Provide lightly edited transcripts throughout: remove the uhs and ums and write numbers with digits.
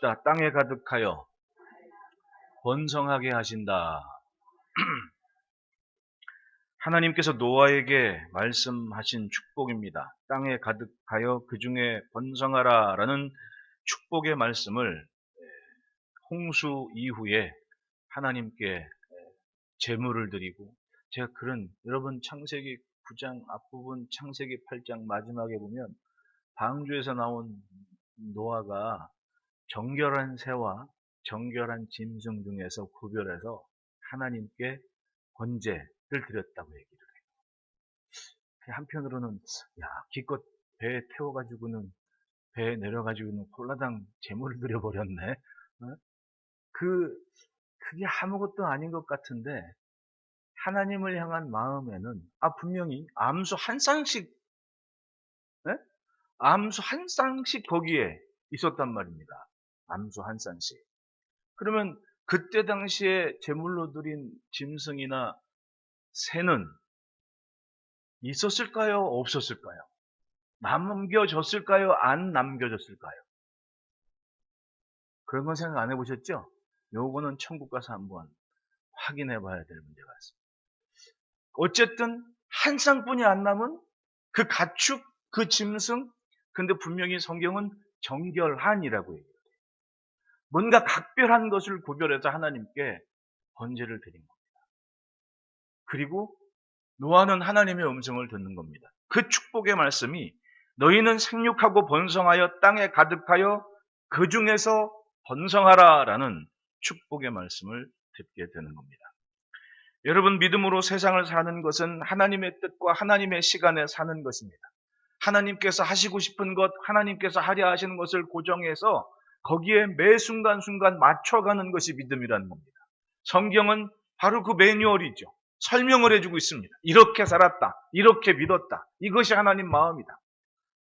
따라합시다. 땅에 가득하여 번성하게 하신다. 하나님께서 노아에게 말씀하신 축복입니다. 땅에 가득하여 그 중에 번성하라 라는 축복의 말씀을 홍수 이후에 하나님께 제물을 드리고, 제가 여러분 창세기 9장 앞부분, 창세기 8장 마지막에 보면 방주에서 나온 노아가 정결한 새와 정결한 짐승 중에서 구별해서 하나님께 번제를 드렸다고 얘기를 해요. 한편으로는 기껏 배에 태워가지고는, 배에 내려가지고는 홀라당 제물을 드려버렸네. 그게 아무것도 아닌 것 같은데, 하나님을 향한 마음에는 분명히 암수 한 쌍씩 거기에 있었단 말입니다. 암수 한 쌍씩. 그러면 그때 당시에 제물로 드린 짐승이나 새는 있었을까요? 없었을까요? 남겨졌을까요? 안 남겨졌을까요? 그런 건 생각 안 해보셨죠? 요거는 천국 가서 한번 확인해 봐야 될 문제 같습니다. 어쨌든 한 쌍뿐이 안 남은 그 가축, 그 짐승, 근데 분명히 성경은 정결한이라고 얘기해요. 뭔가 각별한 것을 구별해서 하나님께 번제를 드린 겁니다. 그리고 노아는 하나님의 음성을 듣는 겁니다. 그 축복의 말씀이 너희는 생육하고 번성하여 땅에 가득하여 그 중에서 번성하라 라는 축복의 말씀을 듣게 되는 겁니다. 여러분, 믿음으로 세상을 사는 것은 하나님의 뜻과 하나님의 시간에 사는 것입니다. 하나님께서 하시고 싶은 것, 하나님께서 하려 하시는 것을 고정해서 거기에 매 순간순간 맞춰가는 것이 믿음이라는 겁니다. 성경은 바로 그 매뉴얼이죠. 설명을 해주고 있습니다. 이렇게 살았다, 이렇게 믿었다. 이것이 하나님 마음이다.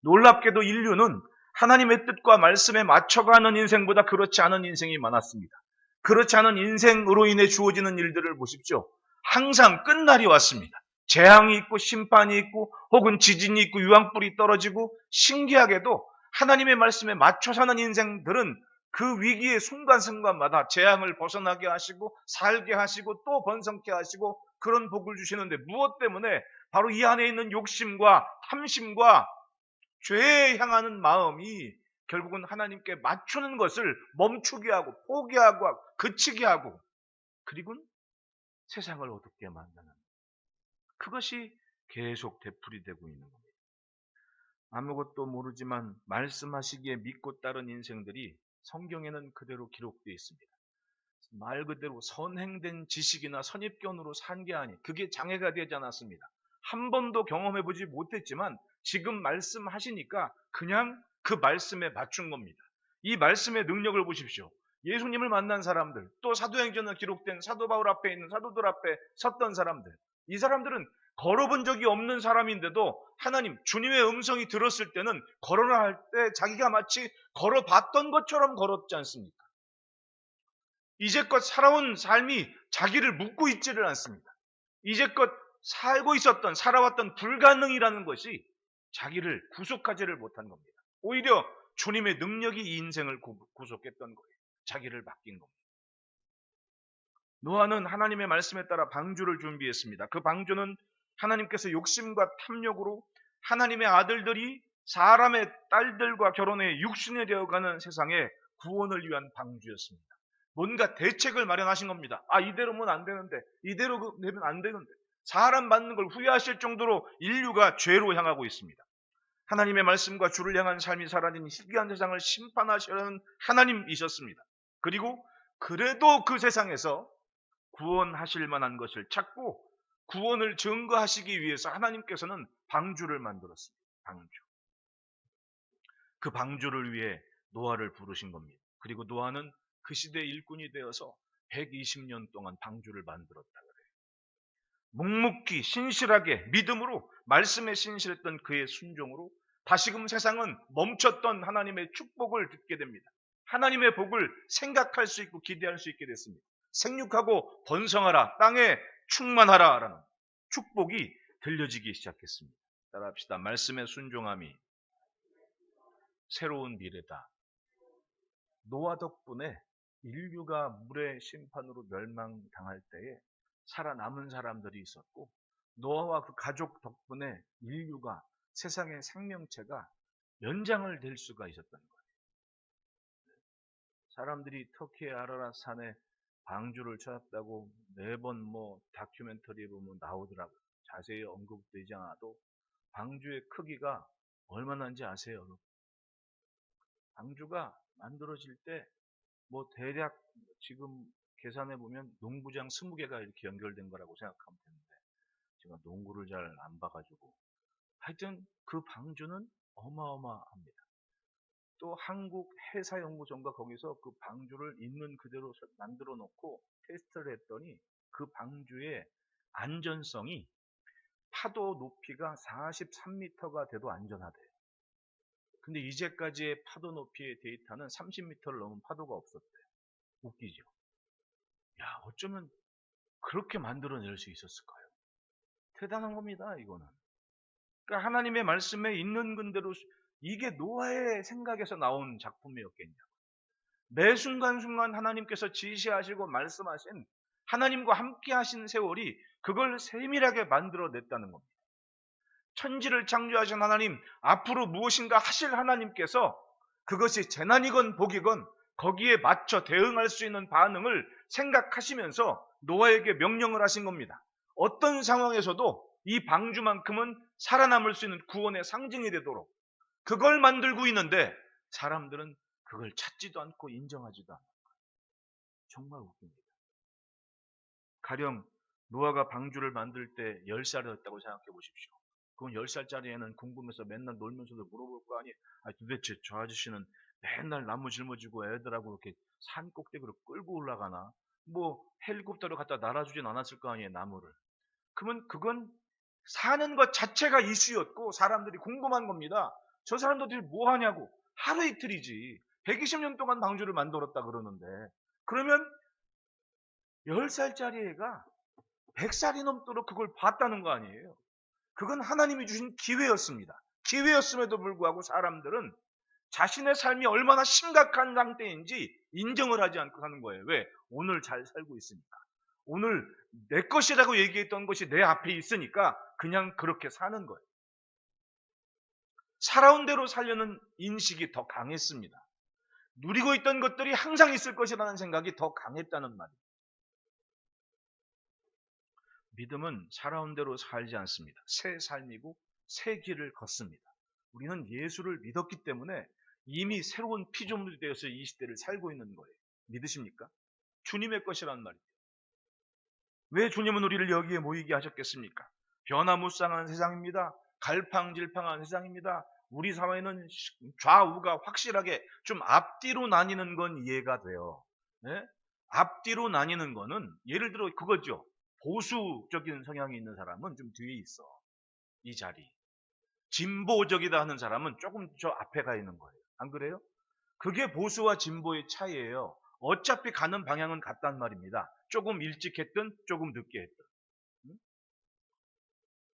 놀랍게도 인류는 하나님의 뜻과 말씀에 맞춰가는 인생보다 그렇지 않은 인생이 많았습니다. 그렇지 않은 인생으로 인해 주어지는 일들을 보십시오. 항상 끝날이 왔습니다. 재앙이 있고 심판이 있고 혹은 지진이 있고 유황불이 떨어지고, 신기하게도 하나님의 말씀에 맞춰 사는 인생들은 그 위기의 순간순간마다 재앙을 벗어나게 하시고 살게 하시고 또 번성케 하시고 그런 복을 주시는데, 무엇 때문에? 바로 이 안에 있는 욕심과 탐심과 죄에 향하는 마음이 결국은 하나님께 맞추는 것을 멈추게 하고 포기하고 그치게 하고, 그리고 세상을 어둡게 만드는, 그것이 계속 되풀이되고 있는 겁니다. 아무것도 모르지만 말씀하시기에 믿고 따른 인생들이 성경에는 그대로 기록되어 있습니다. 말 그대로 선행된 지식이나 선입견으로 산 게 아니, 그게 장애가 되지 않았습니다. 한 번도 경험해보지 못했지만 지금 말씀하시니까 그냥 그 말씀에 맞춘 겁니다. 이 말씀의 능력을 보십시오. 예수님을 만난 사람들, 또 사도행전에 기록된 사도 바울 앞에 있는 사도들 앞에 섰던 사람들, 이 사람들은 걸어본 적이 없는 사람인데도 하나님, 주님의 음성이 들었을 때는 걸어라 할 때 자기가 마치 걸어봤던 것처럼 걸었지 않습니까? 이제껏 살아온 삶이 자기를 묶고 있지를 않습니다. 이제껏 살아왔던 불가능이라는 것이 자기를 구속하지를 못한 겁니다. 오히려 주님의 능력이 이 인생을 구속했던 거예요. 자기를 맡긴 겁니다. 노아는 하나님의 말씀에 따라 방주를 준비했습니다. 그 방주는 하나님께서 욕심과 탐욕으로 하나님의 아들들이 사람의 딸들과 결혼해 육신이 되어가는 세상에 구원을 위한 방주였습니다. 뭔가 대책을 마련하신 겁니다. 이대로면 안 되는데, 이대로 되면 안 되는데, 사람 받는 걸 후회하실 정도로 인류가 죄로 향하고 있습니다. 하나님의 말씀과 주를 향한 삶이 사라진 희귀한 세상을 심판하시려는 하나님이셨습니다. 그리고 그래도 그 세상에서 구원하실 만한 것을 찾고 구원을 증거하시기 위해서 하나님께서는 방주를 만들었습니다. 방주. 그 방주를 위해 노아를 부르신 겁니다. 그리고 노아는 그 시대의 일꾼이 되어서 120년 동안 방주를 만들었다 그래요. 묵묵히 신실하게 믿음으로 말씀에 신실했던 그의 순종으로 다시금 세상은 멈췄던 하나님의 축복을 듣게 됩니다. 하나님의 복을 생각할 수 있고 기대할 수 있게 됐습니다. 생육하고 번성하라, 땅에 충만하라 라는 축복이 들려지기 시작했습니다. 따라합시다. 말씀의 순종함이 새로운 미래다. 노아 덕분에 인류가 물의 심판으로 멸망당할 때에 살아남은 사람들이 있었고, 노아와 그 가족 덕분에 인류가, 세상의 생명체가 연장을 될 수가 있었던 거예요. 사람들이 터키의 아라랏 산에 방주를 찾았다고 매번 다큐멘터리에 보면 나오더라고요. 자세히 언급되지 않아도 방주의 크기가 얼마나인지 아세요, 여러분? 방주가 만들어질 때 대략 지금 계산해 보면 농구장 20개가 이렇게 연결된 거라고 생각하면 되는데, 제가 농구를 잘 안 봐가지고 하여튼 그 방주는 어마어마합니다. 또 한국 해사연구소인가 거기서 그 방주를 있는 그대로 만들어 놓고 테스트를 했더니 그 방주의 안전성이 파도 높이가 43m가 돼도 안전하대요. 근데 이제까지의 파도 높이의 데이터는 30m를 넘은 파도가 없었대요. 웃기죠? 야, 어쩌면 그렇게 만들어낼 수 있었을까요? 대단한 겁니다, 이거는. 그러니까 하나님의 말씀에 있는 근대로 이게 노아의 생각에서 나온 작품이었겠냐. 매 순간순간 하나님께서 지시하시고 말씀하신, 하나님과 함께 하신 세월이 그걸 세밀하게 만들어냈다는 겁니다. 천지를 창조하신 하나님, 앞으로 무엇인가 하실 하나님께서 그것이 재난이건 복이건 거기에 맞춰 대응할 수 있는 반응을 생각하시면서 노아에게 명령을 하신 겁니다. 어떤 상황에서도 이 방주만큼은 살아남을 수 있는 구원의 상징이 되도록 그걸 만들고 있는데 사람들은 그걸 찾지도 않고 인정하지도 않는 거예요. 정말 웃깁니다. 가령 노아가 방주를 만들 때 10살이었다고 생각해 보십시오. 그건 10살짜리 애는 궁금해서 맨날 놀면서도 물어볼 거 아니에요. 도대체 저 아저씨는 맨날 나무 짊어지고 애들하고 이렇게 산 꼭대기로 끌고 올라가나? 헬리콥터로 갖다 날아주진 않았을 거 아니에요, 나무를. 그러면 그건 사는 것 자체가 이슈였고 사람들이 궁금한 겁니다. 저 사람들이 뭐 하냐고. 하루 이틀이지. 120년 동안 방주를 만들었다 그러는데. 그러면 10살짜리 애가 100살이 넘도록 그걸 봤다는 거 아니에요. 그건 하나님이 주신 기회였습니다. 기회였음에도 불구하고 사람들은 자신의 삶이 얼마나 심각한 상태인지 인정을 하지 않고 사는 거예요. 왜? 오늘 잘 살고 있으니까. 오늘 내 것이라고 얘기했던 것이 내 앞에 있으니까 그냥 그렇게 사는 거예요. 살아온 대로 살려는 인식이 더 강했습니다. 누리고 있던 것들이 항상 있을 것이라는 생각이 더 강했다는 말이에요. 믿음은 살아온 대로 살지 않습니다. 새 삶이고 새 길을 걷습니다. 우리는 예수를 믿었기 때문에 이미 새로운 피조물이 되어서 이 시대를 살고 있는 거예요. 믿으십니까? 주님의 것이란 말이에요. 왜 주님은 우리를 여기에 모이게 하셨겠습니까? 변화무쌍한 세상입니다. 갈팡질팡한 세상입니다. 우리 사회는 좌우가 확실하게 좀 앞뒤로 나뉘는 건 이해가 돼요. 네? 앞뒤로 나뉘는 거는 예를 들어 그거죠. 보수적인 성향이 있는 사람은 좀 뒤에 있어. 이 자리. 진보적이다 하는 사람은 조금 저 앞에 가 있는 거예요. 안 그래요? 그게 보수와 진보의 차이예요. 어차피 가는 방향은 같단 말입니다. 조금 일찍 했든 조금 늦게 했든.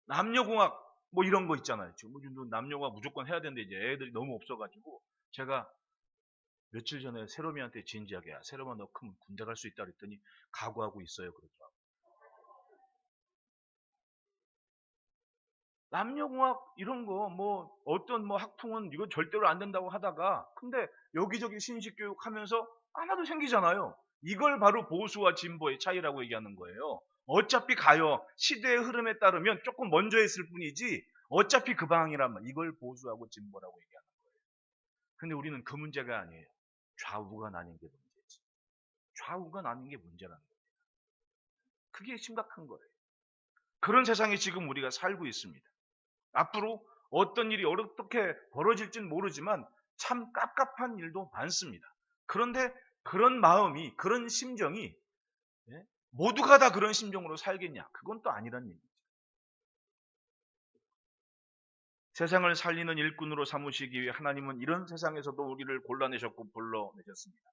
남녀공학 이런 거 있잖아요. 지금 남녀공학 무조건 해야 되는데 이제 애들이 너무 없어가지고 제가 며칠 전에 세롬이한테 진지하게 세롬아 너 크면 군대 갈 수 있다 그랬더니 각오하고 있어요. 그러더라고요. 남녀공학 이런 거 어떤 학풍은 이거 절대로 안 된다고 하다가 근데 여기저기 신식교육 하면서 하나도 생기잖아요. 이걸 바로 보수와 진보의 차이라고 얘기하는 거예요. 어차피 가요. 시대의 흐름에 따르면 조금 먼저 했을 뿐이지 어차피 그 방향이란 말. 이걸 보수하고 진보라고 얘기하는 거예요. 근데 우리는 그 문제가 아니에요. 좌우가 나뉜 게 문제지. 좌우가 나뉜 게 문제라는 거예요. 그게 심각한 거예요. 그런 세상에 지금 우리가 살고 있습니다. 앞으로 어떤 일이 어떻게 벌어질지는 모르지만 참 깝깝한 일도 많습니다. 그런데 그런 마음이, 그런 심정이 모두가 다 그런 심정으로 살겠냐? 그건 또 아니란 얘기죠. 세상을 살리는 일꾼으로 삼으시기 위해 하나님은 이런 세상에서도 우리를 골라내셨고 불러내셨습니다.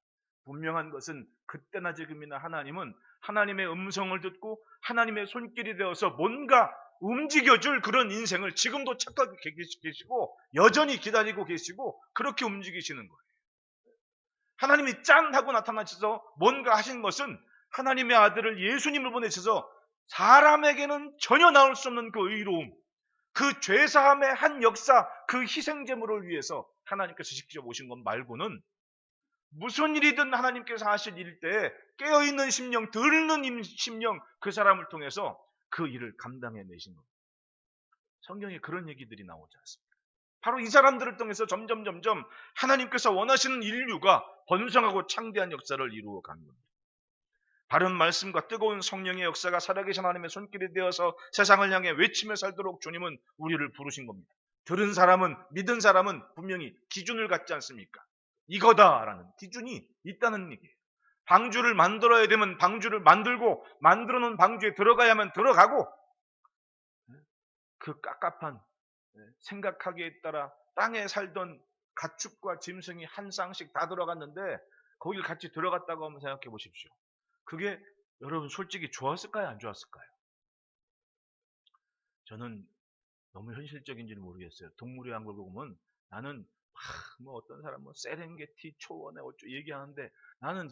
분명한 것은 그때나 지금이나 하나님은 하나님의 음성을 듣고 하나님의 손길이 되어서 뭔가 움직여줄 그런 인생을 지금도 착각하고 계시고 여전히 기다리고 계시고 그렇게 움직이시는 거예요. 하나님이 짠 하고 나타나셔서 뭔가 하신 것은 하나님의 아들을 예수님을 보내셔서 사람에게는 전혀 나올 수 없는 그 의로움, 그 죄사함의 한 역사, 그 희생제물을 위해서 하나님께서 직접 오신 것 말고는 무슨 일이든 하나님께서 하실 일 때 깨어있는 심령, 들는 심령, 그 사람을 통해서 그 일을 감당해 내신 겁니다. 성경에 그런 얘기들이 나오지 않습니까? 바로 이 사람들을 통해서 점점 하나님께서 원하시는 인류가 번성하고 창대한 역사를 이루어 간 겁니다. 바른 말씀과 뜨거운 성령의 역사가 살아계신 하나님의 손길이 되어서 세상을 향해 외치며 살도록 주님은 우리를 부르신 겁니다. 들은 사람은, 믿은 사람은 분명히 기준을 갖지 않습니까? 이거다라는 기준이 있다는 얘기예요. 방주를 만들어야 되면 방주를 만들고, 만들어 놓은 방주에 들어가야 하면 들어가고, 그 깝깝한 생각하기에 따라 땅에 살던 가축과 짐승이 한 쌍씩 다 들어갔는데 거길 같이 들어갔다고 한번 생각해 보십시오. 그게 여러분 솔직히 좋았을까요? 안 좋았을까요? 저는 너무 현실적인지는 모르겠어요. 동물의 왕국을 보면 나는 뭐 어떤 사람 뭐 세렝게티 초원에 어쩌 얘기하는데 나는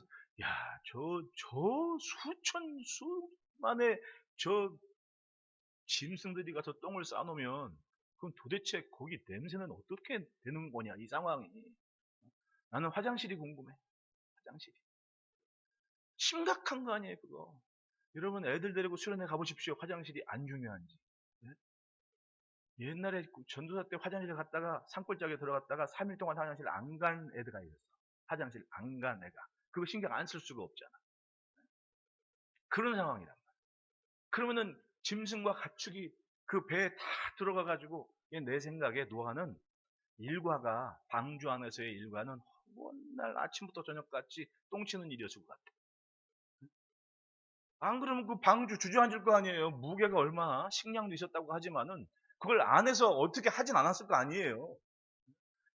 저 수만의 저 짐승들이 가서 똥을 싸놓으면 그럼 도대체 거기 냄새는 어떻게 되는 거냐 이 상황이. 나는 화장실이 궁금해. 화장실이. 심각한 거 아니에요 그거. 여러분 애들 데리고 수련회 가보십시오. 화장실이 안 중요한지. 네? 옛날에 전도사 때 화장실 갔다가 산골짜기에 들어갔다가 3일 동안 화장실 안 간 애들가 있었어. 화장실 안 간 애가. 그거 신경 안 쓸 수가 없잖아. 그런 상황이란 말이야. 그러면은 짐승과 가축이 그 배에 다 들어가 가지고 내 생각에 노아는 일과가 방주 안에서의 일과는 맨날 아침부터 저녁까지 똥치는 일이었을 것 같아. 안 그러면 그 방주 주저앉을 거 아니에요. 무게가 얼마나 식량도 있었다고 하지만은 그걸 안에서 어떻게 하진 않았을 거 아니에요.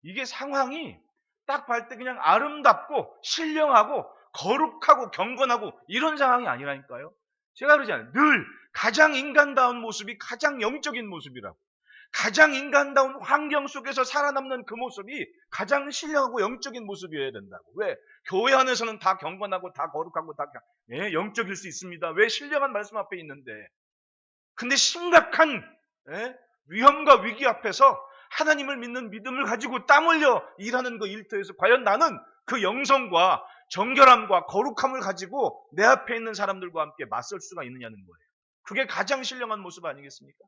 이게 상황이 딱 봤을 때 그냥 아름답고 신령하고 거룩하고 경건하고 이런 상황이 아니라니까요. 제가 그러잖아요. 늘 가장 인간다운 모습이 가장 영적인 모습이라고. 가장 인간다운 환경 속에서 살아남는 그 모습이 가장 신령하고 영적인 모습이어야 된다고. 왜? 교회 안에서는 다 경건하고 다 거룩하고 다 영적일 수 있습니다. 왜? 신령한 말씀 앞에 있는데. 근데 심각한 위험과 위기 앞에서 하나님을 믿는 믿음을 가지고 땀 흘려 일하는 그 일터에서 과연 나는 그 영성과 정결함과 거룩함을 가지고 내 앞에 있는 사람들과 함께 맞설 수가 있느냐는 거예요. 그게 가장 신령한 모습 아니겠습니까?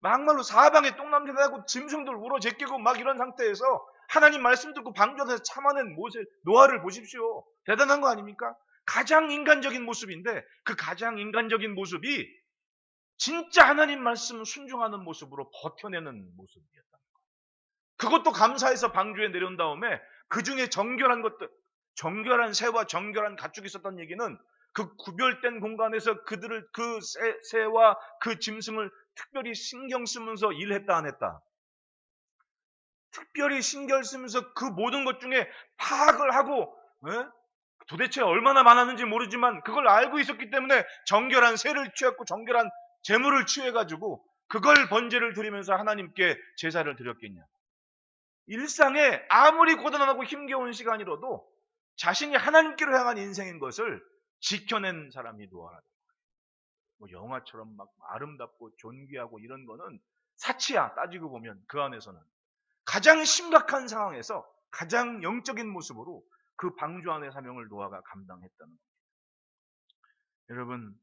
막말로 사방에 똥냄새 나고 짐승들 울어 제끼고 막 이런 상태에서 하나님 말씀 듣고 방주에서 참아낸 노아를 보십시오. 대단한 거 아닙니까? 가장 인간적인 모습인데 그 가장 인간적인 모습이 진짜 하나님 말씀 순종하는 모습으로 버텨내는 모습이었다. 그것도 감사해서 방주에 내려온 다음에 그 중에 정결한 것들, 정결한 새와 정결한 가축이 있었던 얘기는 그 구별된 공간에서 그들을 그 새와 그 짐승을 특별히 신경 쓰면서 일했다 안 했다. 특별히 신경 쓰면서 그 모든 것 중에 파악을 하고 도대체 얼마나 많았는지 모르지만 그걸 알고 있었기 때문에 정결한 새를 취했고 정결한 제물을 취해가지고 그걸 번제를 드리면서 하나님께 제사를 드렸겠냐. 일상에 아무리 고단하고 힘겨운 시간이라도 자신이 하나님께로 향한 인생인 것을 지켜낸 사람이 노아라는 거예요. 뭐 영화처럼 막 아름답고 존귀하고 이런 거는 사치야. 따지고 보면 그 안에서는 가장 심각한 상황에서 가장 영적인 모습으로 그 방주 안의 사명을 노아가 감당했다는 겁니다. 여러분,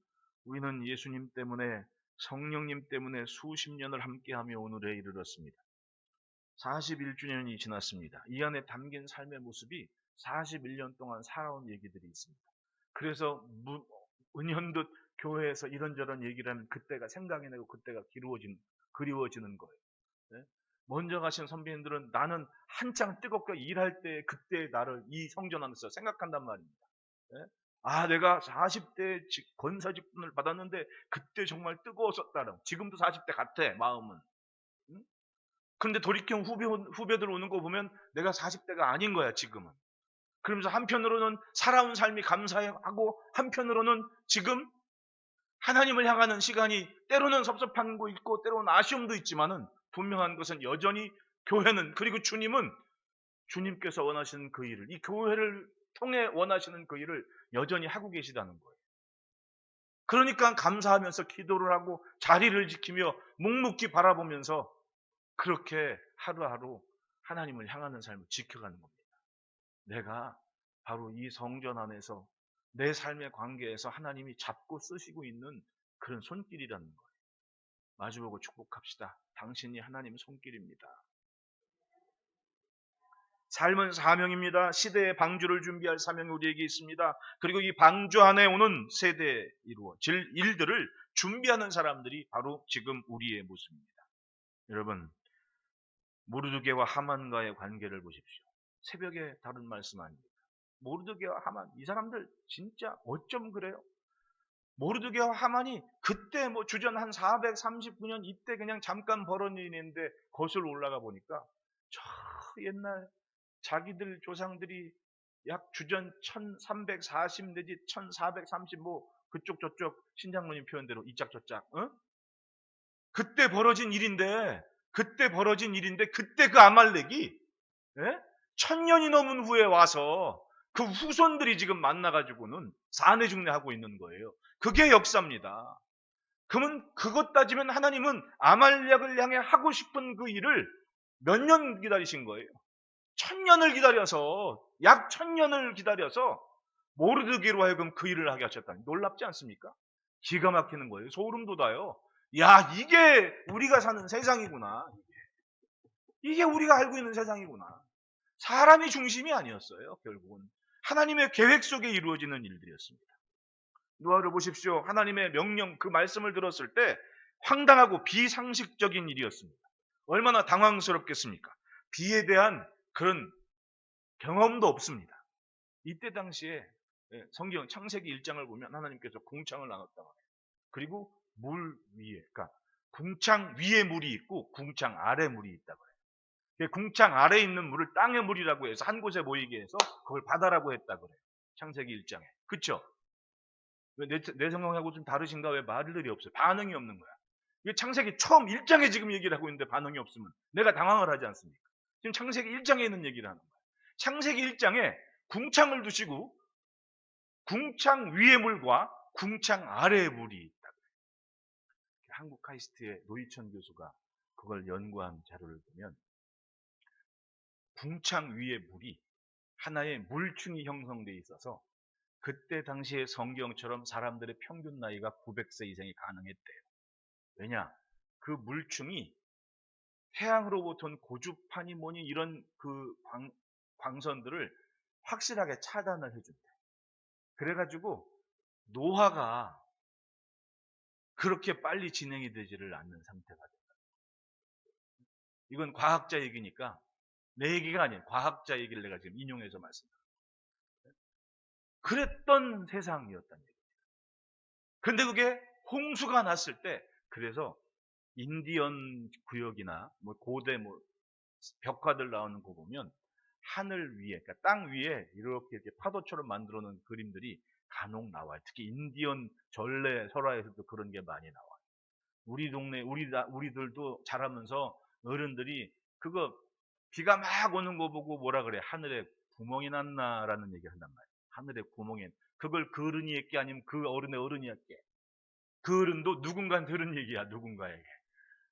우리는 예수님 때문에 성령님 때문에 수십 년을 함께하며 오늘에 이르렀습니다. 41주년이 지났습니다. 이 안에 담긴 삶의 모습이 41년 동안 살아온 얘기들이 있습니다. 그래서 은연듯 교회에서 이런저런 얘기를 하면 그때가 생각이 나고 그때가 그리워지는 거예요. 네? 먼저 가신 선배님들은 나는 한창 뜨겁게 일할 때 그때 나를 이 성전 안에서 생각한단 말입니다. 네? 내가 40대 권사 직분을 받았는데 그때 정말 뜨거웠었다는. 지금도 40대 같아 마음은. 응? 그런데 돌이켜 후배들 오는 거 보면 내가 40대가 아닌 거야 지금은. 그러면서 한편으로는 살아온 삶이 감사하고 한편으로는 지금 하나님을 향하는 시간이 때로는 섭섭한 거 있고 때로는 아쉬움도 있지만은 분명한 것은 여전히 교회는 그리고 주님은 주님께서 원하시는 그 일을, 이 교회를 통해 원하시는 그 일을 여전히 하고 계시다는 거예요. 그러니까 감사하면서 기도를 하고 자리를 지키며 묵묵히 바라보면서 그렇게 하루하루 하나님을 향하는 삶을 지켜가는 겁니다. 내가 바로 이 성전 안에서 내 삶의 관계에서 하나님이 잡고 쓰시고 있는 그런 손길이라는 거예요. 마주보고 축복합시다. 당신이 하나님 손길입니다. 삶은 사명입니다. 시대의 방주를 준비할 사명이 우리에게 있습니다. 그리고 이 방주 안에 오는 세대에 이루어질 일들을 준비하는 사람들이 바로 지금 우리의 모습입니다. 여러분, 모르드게와 하만과의 관계를 보십시오. 새벽에 다룬 말씀 아닙니까? 모르드게와 하만, 이 사람들 진짜 어쩜 그래요? 모르드게와 하만이 그때 뭐 주전 한 439년 이때 그냥 잠깐 벌어진 일인데 거슬러 올라가 보니까 저 옛날 자기들 조상들이 약 주전 1340 내지 1430 뭐 그쪽 저쪽 신장로님 표현대로 이짝 저짝 그때 벌어진 일인데 그때 그 아말렉이 1000년이 넘은 후에 와서 그 후손들이 지금 만나가지고는 사내중내하고 있는 거예요. 그게 역사입니다. 그러면 그것 따지면 하나님은 아말렉을 향해 하고 싶은 그 일을 몇 년 기다리신 거예요? 1000년을 기다려서, 약 1000년을 기다려서 모르드게로 하여금 그 일을 하게 하셨다니 놀랍지 않습니까? 기가 막히는 거예요. 소름 돋아요. 야, 이게 우리가 사는 세상이구나. 이게 우리가 알고 있는 세상이구나. 사람이 중심이 아니었어요. 결국은 하나님의 계획 속에 이루어지는 일들이었습니다. 노아를 보십시오. 하나님의 명령, 그 말씀을 들었을 때 황당하고 비상식적인 일이었습니다. 얼마나 당황스럽겠습니까? 비에 대한 그런 경험도 없습니다. 이때 당시에 성경 창세기 1장을 보면 하나님께서 궁창을 나눴다고 해요. 그리고 물 위에, 그러니까 궁창 위에 물이 있고 궁창 아래 물이 있다고 해요. 궁창 아래에 있는 물을 땅의 물이라고 해서 한 곳에 모이게 해서 그걸 바다라고 했다고 그래요. 창세기 1장에. 그쵸? 내 성경하고 좀 다르신가? 왜 말들이 없어요? 반응이 없는 거야. 이게 창세기 처음 1장에 지금 얘기를 하고 있는데 반응이 없으면 내가 당황을 하지 않습니까? 지금 창세기 1장에 있는 얘기를 하는 거예요. 창세기 1장에 궁창을 두시고 궁창 위의 물과 궁창 아래의 물이 있다. 한국 카이스트의 노희천 교수가 그걸 연구한 자료를 보면 궁창 위의 물이 하나의 물층이 형성되어 있어서 그때 당시의 성경처럼 사람들의 평균 나이가 900세 이상이 가능했대요. 왜냐? 그 물층이 태양으로부터 온 고주파니 뭐니 이런 그 광선들을 확실하게 차단을 해준대. 그래가지고 노화가 그렇게 빨리 진행이 되지를 않는 상태가 된다. 이건 과학자 얘기니까 내 얘기가 아니에요. 과학자 얘기를 내가 지금 인용해서 말씀드립니다. 그랬던 세상이었다는 얘기입니다. 근데 그게 홍수가 났을 때 그래서 인디언 구역이나 뭐 고대 뭐 벽화들 나오는 거 보면 하늘 위에, 그러니까 땅 위에 이렇게 파도처럼 만들어 놓은 그림들이 간혹 나와요. 특히 인디언 전래 설화에서도 그런 게 많이 나와요. 우리 동네, 우리들도 자라면서 어른들이 그거 비가 막 오는 거 보고 뭐라 그래? 하늘에 구멍이 났나라는 얘기 한단 말이에요. 하늘에 구멍이. 그걸 그 어른이 했게 아니면 그 어른의 어른이 했게. 그 어른도 누군가한테 들은 얘기야, 누군가에게.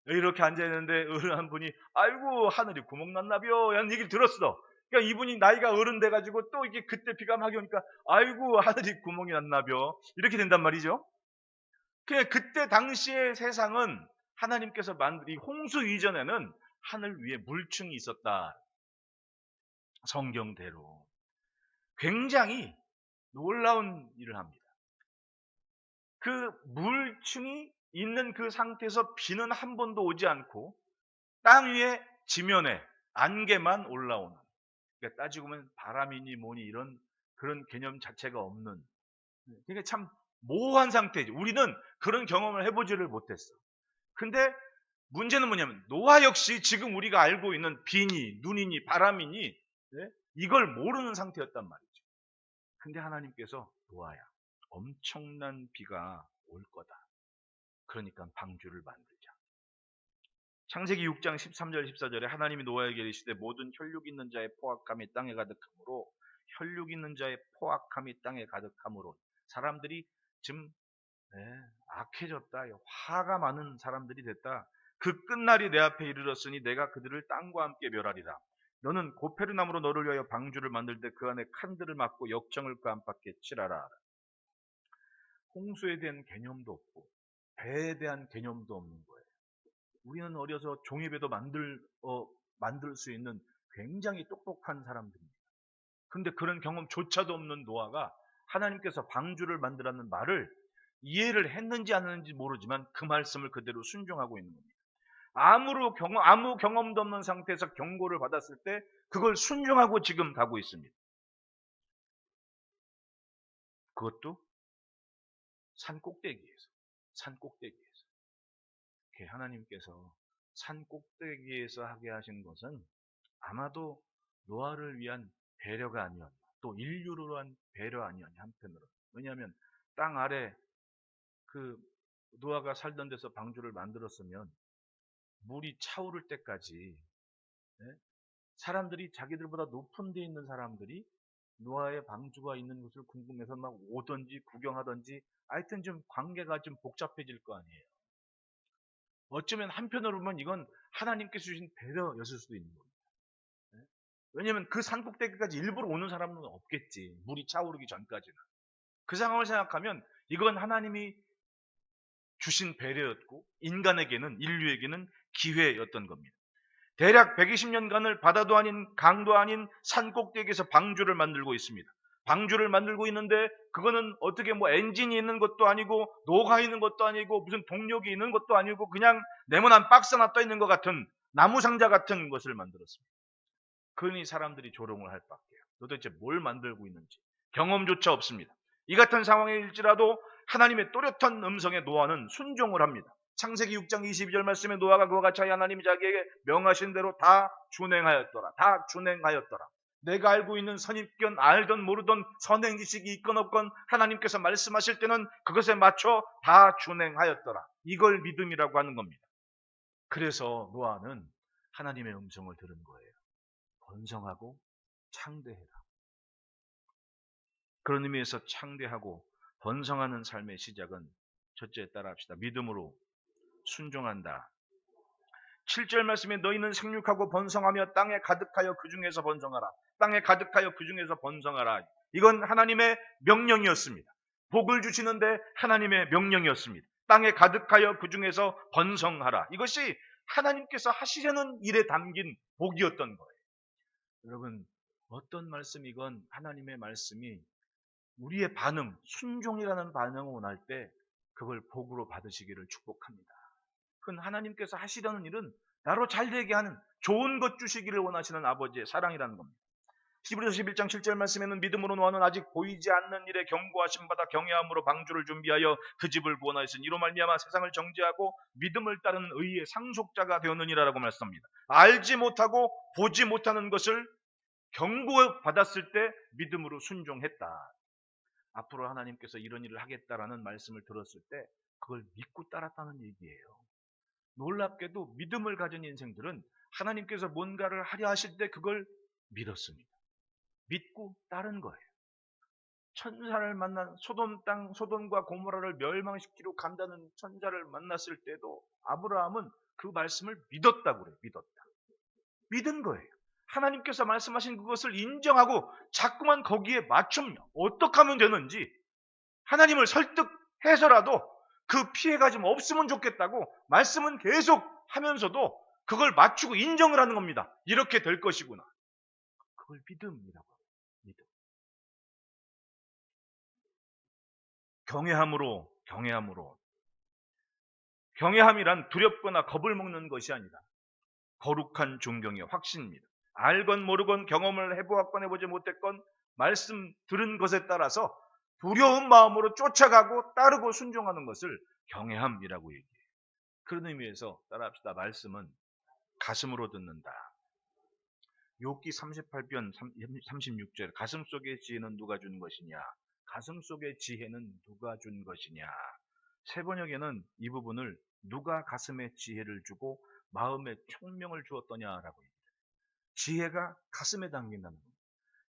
이렇게 앉아있는데 어른 한 분이 아이고 하늘이 구멍 났나벼 라는 얘기를 들었어. 그러니까 이분이 나이가 어른 돼가지고 또 이게 그때 비가 막 오니까 아이고 하늘이 구멍이 났나벼 이렇게 된단 말이죠. 그냥 그때 당시의 세상은 하나님께서 만든 이 홍수 이전에는 하늘 위에 물층이 있었다. 성경대로. 굉장히 놀라운 일을 합니다. 그 물층이 있는 그 상태에서 비는 한 번도 오지 않고 땅 위에 지면에 안개만 올라오는, 그러니까 따지고 보면 바람이니 뭐니 이런 그런 개념 자체가 없는, 그러니까 참 모호한 상태지. 우리는 그런 경험을 해보지를 못했어. 근데 문제는 뭐냐면 노아 역시 지금 우리가 알고 있는 비니, 눈이니, 바람이니 이걸 모르는 상태였단 말이죠. 근데 하나님께서 노아야, 엄청난 비가 올 거다. 그러니까 방주를 만들자. 창세기 6장 13절 14절에 하나님이 노아에게 이르시되 모든 혈육 있는 자의 포악함이 땅에 가득하므로 혈육 있는 자의 포악함이 땅에 가득하므로 사람들이 지금 악해졌다. 화가 많은 사람들이 됐다. 그 끝날이 내 앞에 이르렀으니 내가 그들을 땅과 함께 멸하리라. 너는 고페르나무로 너를 위하여 방주를 만들 때 그 안에 칸들을 막고 역청을 그 안팎에 칠하라. 홍수에 대한 개념도 없고 배에 대한 개념도 없는 거예요. 우리는 어려서 종이배도 만들 수 있는 굉장히 똑똑한 사람들입니다. 그런데 그런 경험조차도 없는 노아가 하나님께서 방주를 만들라는 말을 이해를 했는지 안 했는지 모르지만 그 말씀을 그대로 순종하고 있는 겁니다. 아무 경험도 없는 상태에서 경고를 받았을 때 그걸 순종하고 지금 가고 있습니다. 그것도 산 꼭대기에서. 하나님께서 산 꼭대기에서 하게 하신 것은 아마도 노아를 위한 배려가 아니었나, 또 인류를 위한 배려 아니었냐 한편으로. 왜냐하면 땅 아래 그 노아가 살던 데서 방주를 만들었으면 물이 차오를 때까지 사람들이 자기들보다 높은 데 있는 사람들이 노아의 방주가 있는 곳을 궁금해서 막 오든지 구경하든지 하여튼 좀 관계가 좀 복잡해질 거 아니에요. 어쩌면 한편으로 보면 이건 하나님께서 주신 배려였을 수도 있는 겁니다. 왜냐하면 그 산꼭대기까지 일부러 오는 사람은 없겠지. 물이 차오르기 전까지는. 그 상황을 생각하면 이건 하나님이 주신 배려였고 인류에게는 기회였던 겁니다. 대략 120년간을 바다도 아닌 강도 아닌 산 꼭대기에서 방주를 만들고 있습니다. 방주를 만들고 있는데 그거는 어떻게 엔진이 있는 것도 아니고 노가 있는 것도 아니고 무슨 동력이 있는 것도 아니고 그냥 네모난 박스 하나 떠 있는 것 같은 나무 상자 같은 것을 만들었습니다. 그러니 사람들이 조롱을 할 밖에요. 도대체 뭘 만들고 있는지 경험조차 없습니다. 이 같은 상황일지라도 하나님의 또렷한 음성에 노아는 순종을 합니다. 창세기 6장 22절 말씀에 노아가 그와 같이 하나님이 자기에게 명하신 대로 다 준행하였더라. 내가 알고 있는 선입견, 알던 모르던 선행지식이 있건 없건 하나님께서 말씀하실 때는 그것에 맞춰 다 준행하였더라. 이걸 믿음이라고 하는 겁니다. 그래서 노아는 하나님의 음성을 들은 거예요. 번성하고 창대해라. 그런 의미에서 창대하고 번성하는 삶의 시작은 첫째 따라합시다. 믿음으로 순종한다. 7절 말씀에 너희는 생육하고 번성하며 땅에 가득하여 그 중에서 번성하라. 땅에 가득하여 그 중에서 번성하라. 이건 하나님의 명령이었습니다. 복을 주시는데 하나님의 명령이었습니다. 땅에 가득하여 그 중에서 번성하라. 이것이 하나님께서 하시려는 일에 담긴 복이었던 거예요. 여러분, 어떤 말씀이건 하나님의 말씀이 우리의 반응, 순종이라는 반응을 원할 때 그걸 복으로 받으시기를 축복합니다. 그건 하나님께서 하시려는 일은 나로 잘되게 하는 좋은 것 주시기를 원하시는 아버지의 사랑이라는 겁니다. 히브리서 11장 7절 말씀에는 믿음으로 노아는 아직 보이지 않는 일에 경고하심 받아 경외함으로 방주를 준비하여 그 집을 구원하였으니 이로 말미암아 세상을 정죄하고 믿음을 따르는 의의 상속자가 되었느니라라고 말씀합니다. 알지 못하고 보지 못하는 것을 경고받았을 때 믿음으로 순종했다. 앞으로 하나님께서 이런 일을 하겠다라는 말씀을 들었을 때 그걸 믿고 따랐다는 얘기예요. 놀랍게도 믿음을 가진 인생들은 하나님께서 뭔가를 하려 하실 때 그걸 믿었습니다. 믿고 따른 거예요. 천사를 만난 소돔과 고모라를 멸망시키러 간다는 천사를 만났을 때도 아브라함은 그 말씀을 믿었다고 그래요. 믿은 거예요. 하나님께서 말씀하신 그것을 인정하고 자꾸만 거기에 맞추며 어떻게 하면 되는지 하나님을 설득해서라도 그 피해가 좀 없으면 좋겠다고 말씀은 계속 하면서도 그걸 맞추고 인정을 하는 겁니다. 이렇게 될 것이구나. 그걸 믿음이라고 합니다. 믿음. 경외함이란 두렵거나 겁을 먹는 것이 아니라 거룩한 존경의 확신입니다. 알건 모르건 경험을 해보았건 해보지 못했건 말씀 들은 것에 따라서 두려운 마음으로 쫓아가고 따르고 순종하는 것을 경외함이라고 얘기해요. 그런 의미에서 따라합시다. 말씀은 가슴으로 듣는다. 욥기 38편 36절 가슴속의 지혜는 누가 준 것이냐? 가슴속의 지혜는 누가 준 것이냐? 세 번역에는 이 부분을 누가 가슴에 지혜를 주고 마음에 총명을 주었더냐라고 얘기해요. 지혜가 가슴에 담긴다는 겁니다.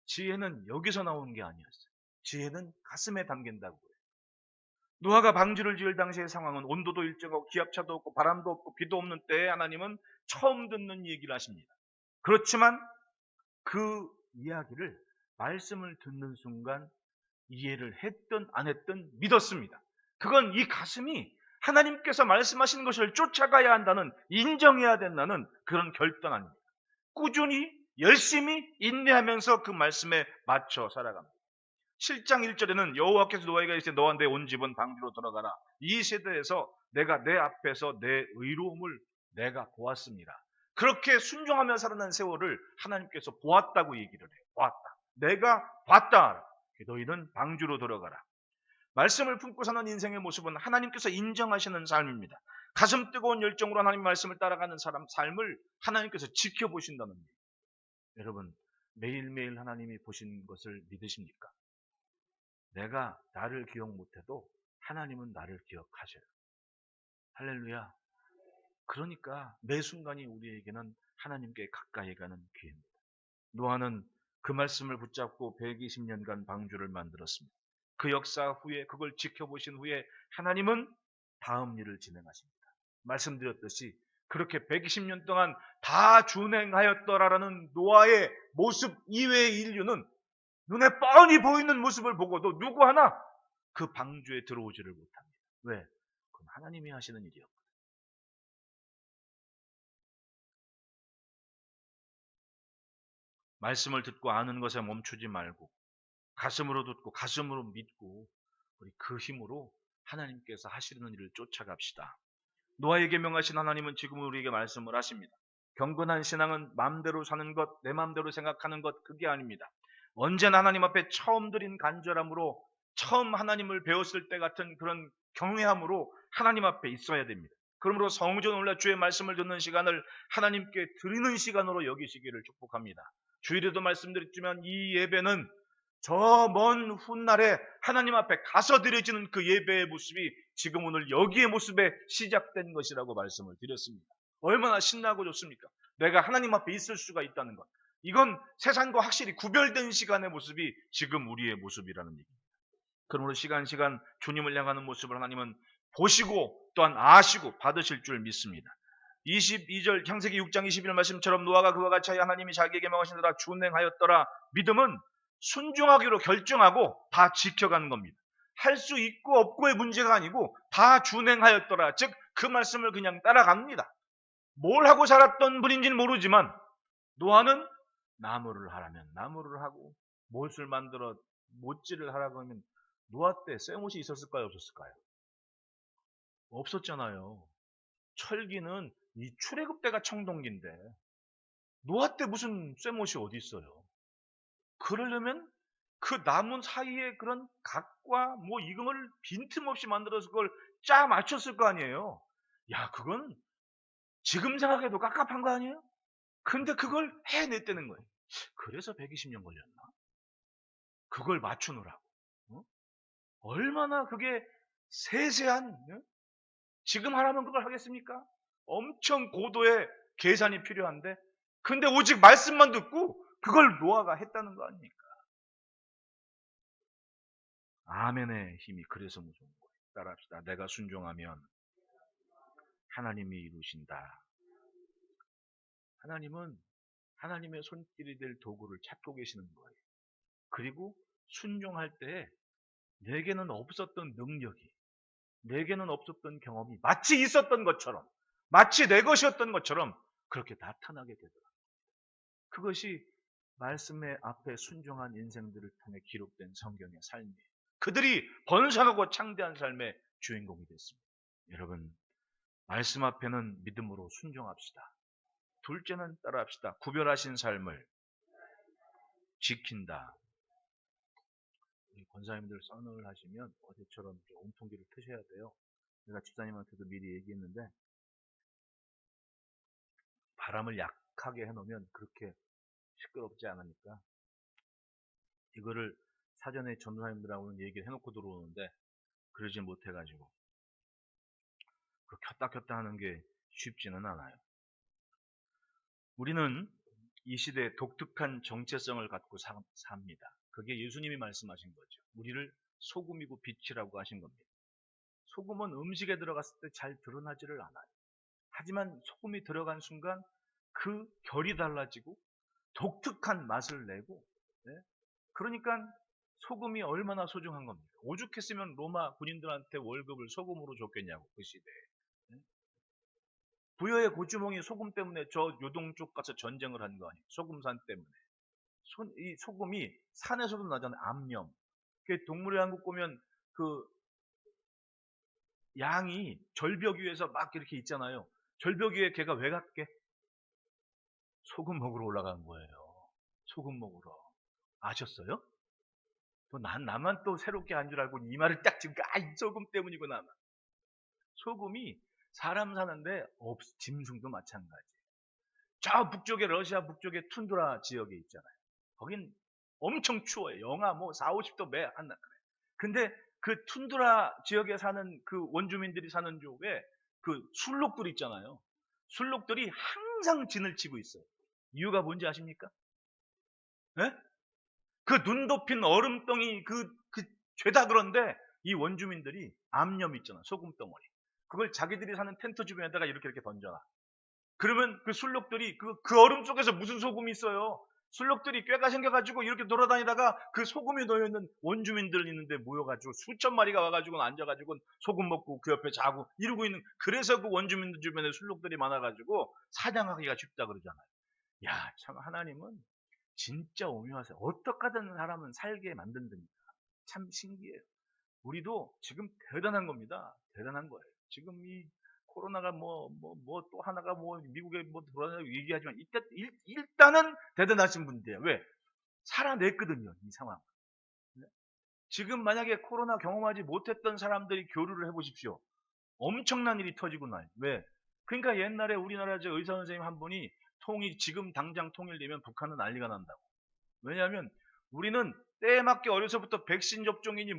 지혜는 여기서 나오는 게 아니었어요. 지혜는 가슴에 담긴다고 해요. 노아가 방주를 지을 당시의 상황은 온도도 일정하고 기압차도 없고 바람도 없고 비도 없는 때에 하나님은 처음 듣는 얘기를 하십니다. 그렇지만 그 이야기를 말씀을 듣는 순간 이해를 했든 안 했든 믿었습니다. 그건 이 가슴이 하나님께서 말씀하시는 것을 쫓아가야 한다는, 인정해야 된다는 그런 결단 아닙니다. 꾸준히 열심히 인내하면서 그 말씀에 맞춰 살아갑니다. 7장 1절에는 여호와께서 노아에게 이르시되 너와 내 온 집은 방주로 들어가라. 이 세대에서 내가 내 앞에서 내 의로움을 내가 보았습니다. 그렇게 순종하며 살아난 세월을 하나님께서 보았다고 얘기를 해요. 보았다. 내가 봤다. 너희는 방주로 들어가라. 말씀을 품고 사는 인생의 모습은 하나님께서 인정하시는 삶입니다. 가슴 뜨거운 열정으로 하나님 말씀을 따라가는 사람 삶을 하나님께서 지켜보신다는 얘기예요. 여러분, 매일매일 하나님이 보신 것을 믿으십니까? 내가 나를 기억 못해도 하나님은 나를 기억하셔요. 할렐루야. 그러니까 매 순간이 우리에게는 하나님께 가까이 가는 기회입니다. 노아는 그 말씀을 붙잡고 120년간 방주를 만들었습니다. 그 역사 후에 그걸 지켜보신 후에 하나님은 다음 일을 진행하십니다. 말씀드렸듯이 그렇게 120년 동안 다 준행하였더라라는 노아의 모습 이외의 인류는 눈에 뻔히 보이는 모습을 보고도 누구 하나 그 방주에 들어오지를 못합니다. 왜? 그건 하나님이 하시는 일이었거든요. 말씀을 듣고 아는 것에 멈추지 말고 가슴으로 듣고 가슴으로 믿고 우리 그 힘으로 하나님께서 하시는 일을 쫓아갑시다. 노아에게 명하신 하나님은 지금 우리에게 말씀을 하십니다. 경건한 신앙은 마음대로 사는 것, 내 마음대로 생각하는 것, 그게 아닙니다. 언제나 하나님 앞에 처음 드린 간절함으로, 처음 하나님을 배웠을 때 같은 그런 경외함으로 하나님 앞에 있어야 됩니다. 그러므로 성전 올라 주의 말씀을 듣는 시간을 하나님께 드리는 시간으로 여기시기를 축복합니다. 주일에도 말씀드렸지만 이 예배는 저 먼 훗날에 하나님 앞에 가서 드려지는 그 예배의 모습이 지금 오늘 여기의 모습에 시작된 것이라고 말씀을 드렸습니다. 얼마나 신나고 좋습니까? 내가 하나님 앞에 있을 수가 있다는 것. 이건 세상과 확실히 구별된 시간의 모습이 지금 우리의 모습이라는 얘기입니다. 그러므로 시간 주님을 향하는 모습을 하나님은 보시고 또한 아시고 받으실 줄 믿습니다. 22절 창세기 6장 21절 말씀처럼 노아가 그와 같이 하나님이 자기에게 명하신 대로 준행하였더라. 믿음은 순종하기로 결정하고 다 지켜가는 겁니다. 할 수 있고 없고의 문제가 아니고 다 준행하였더라. 즉 그 말씀을 그냥 따라갑니다. 뭘 하고 살았던 분인지는 모르지만 노아는 나무를 하라면 나무를 하고 못을 만들어 못질을 하라고 하면 노아 때 쇠못이 있었을까요? 없었을까요? 없었잖아요. 철기는 이 출애굽 때가 청동기인데 노아 때 무슨 쇠못이 어디 있어요? 그러려면 그 나무 사이에 그런 각과 뭐 이걸 빈틈없이 만들어서 그걸 짜 맞췄을 거 아니에요. 야, 그건 지금 생각해도 깝깝한 거 아니에요? 근데 그걸 해냈다는 거예요. 그래서 120년 걸렸나? 그걸 맞추느라고. 어? 얼마나 그게 세세한, 지금 하라면 그걸 하겠습니까? 엄청 고도의 계산이 필요한데, 근데 오직 말씀만 듣고 그걸 노아가 했다는 거 아닙니까? 아멘의 힘이 그래서 무서운 거예요. 따라합시다. 내가 순종하면 하나님이 이루신다. 하나님은 하나님의 손길이 될 도구를 찾고 계시는 거예요. 그리고 순종할 때 내게는 없었던 능력이, 내게는 없었던 경험이 마치 있었던 것처럼, 마치 내 것이었던 것처럼 그렇게 나타나게 되더라. 그것이 말씀의 앞에 순종한 인생들을 통해 기록된 성경의 삶이에요. 그들이 번성하고 창대한 삶의 주인공이 됐습니다. 여러분, 말씀 앞에는 믿음으로 순종합시다. 둘째는 따라합시다. 구별하신 삶을 지킨다. 우리 권사님들 선언을 하시면 어제처럼 온통기를 트셔야 돼요. 내가 집사님한테도 미리 얘기했는데 바람을 약하게 해놓으면 그렇게 시끄럽지 않으니까 이거를 사전에 전도사님들하고는 얘기를 해놓고 들어오는데 그러지 못해가지고 그 켰다 하는 게 쉽지는 않아요. 우리는 이 시대에 독특한 정체성을 갖고 삽니다. 그게 예수님이 말씀하신 거죠. 우리를 소금이고 빛이라고 하신 겁니다. 소금은 음식에 들어갔을 때 잘 드러나지를 않아요. 하지만 소금이 들어간 순간 그 결이 달라지고 독특한 맛을 내고, 네? 그러니까 소금이 얼마나 소중한 겁니까? 오죽했으면 로마 군인들한테 월급을 소금으로 줬겠냐고, 그 시대에. 네? 부여의 고주몽이 소금 때문에 저 요동 쪽 가서 전쟁을 한 거 아니에요? 소금산 때문에. 이 소금이 산에서도 나잖아요. 암염. 동물의 왕국 보면 그 양이 절벽 위에서 막 이렇게 있잖아요. 절벽 위에 걔가 왜 갔게? 소금 먹으러 올라간 거예요. 소금 먹으러. 아셨어요? 또 나만 또 새롭게 한 줄 알고 이 말을 딱 지금, 이 소금 때문이구나. 소금이 사람 사는데 짐승도 마찬가지. 저 북쪽에, 러시아 북쪽에 툰드라 지역에 있잖아요. 거긴 엄청 추워요. 영하 뭐 4, 50도 매 한다. 근데 그 툰드라 지역에 사는 그 원주민들이 사는 쪽에 그 술록들 있잖아요. 술록들이 항상 진을 치고 있어요. 이유가 뭔지 아십니까? 네? 그 눈 덮인 얼음덩이 죄다 그런데 이 원주민들이 암염 있잖아. 소금 덩어리. 그걸 자기들이 사는 텐트 주변에다가 이렇게 던져놔. 그러면 그 술록들이 그 얼음 속에서 무슨 소금이 있어요? 술록들이 꾀가 생겨가지고 이렇게 돌아다니다가 그 소금이 놓여있는 원주민들 있는데 모여가지고 수천 마리가 와가지고 앉아가지고 소금 먹고 그 옆에 자고 이러고 있는, 그래서 그 원주민들 주변에 술록들이 많아가지고 사냥하기가 쉽다 그러잖아요. 야, 참 하나님은 진짜 오묘하세요. 어떻게 하든 사람은 살게 만든답니다. 참 신기해요. 우리도 지금 대단한 겁니다. 대단한 거예요. 지금 이 코로나가 또 하나가 미국에 돌아다니고 얘기하지만 일단은 대단하신 분들이에요. 왜? 살아냈거든요. 이 상황. 지금 만약에 코로나 경험하지 못했던 사람들이 교류를 해보십시오. 엄청난 일이 터지고 나요. 왜? 그러니까 옛날에 우리나라 의사 선생님 한 분이 지금 당장 통일되면 북한은 난리가 난다고. 왜냐하면 우리는 때에 맞게 어려서부터 백신 접종이니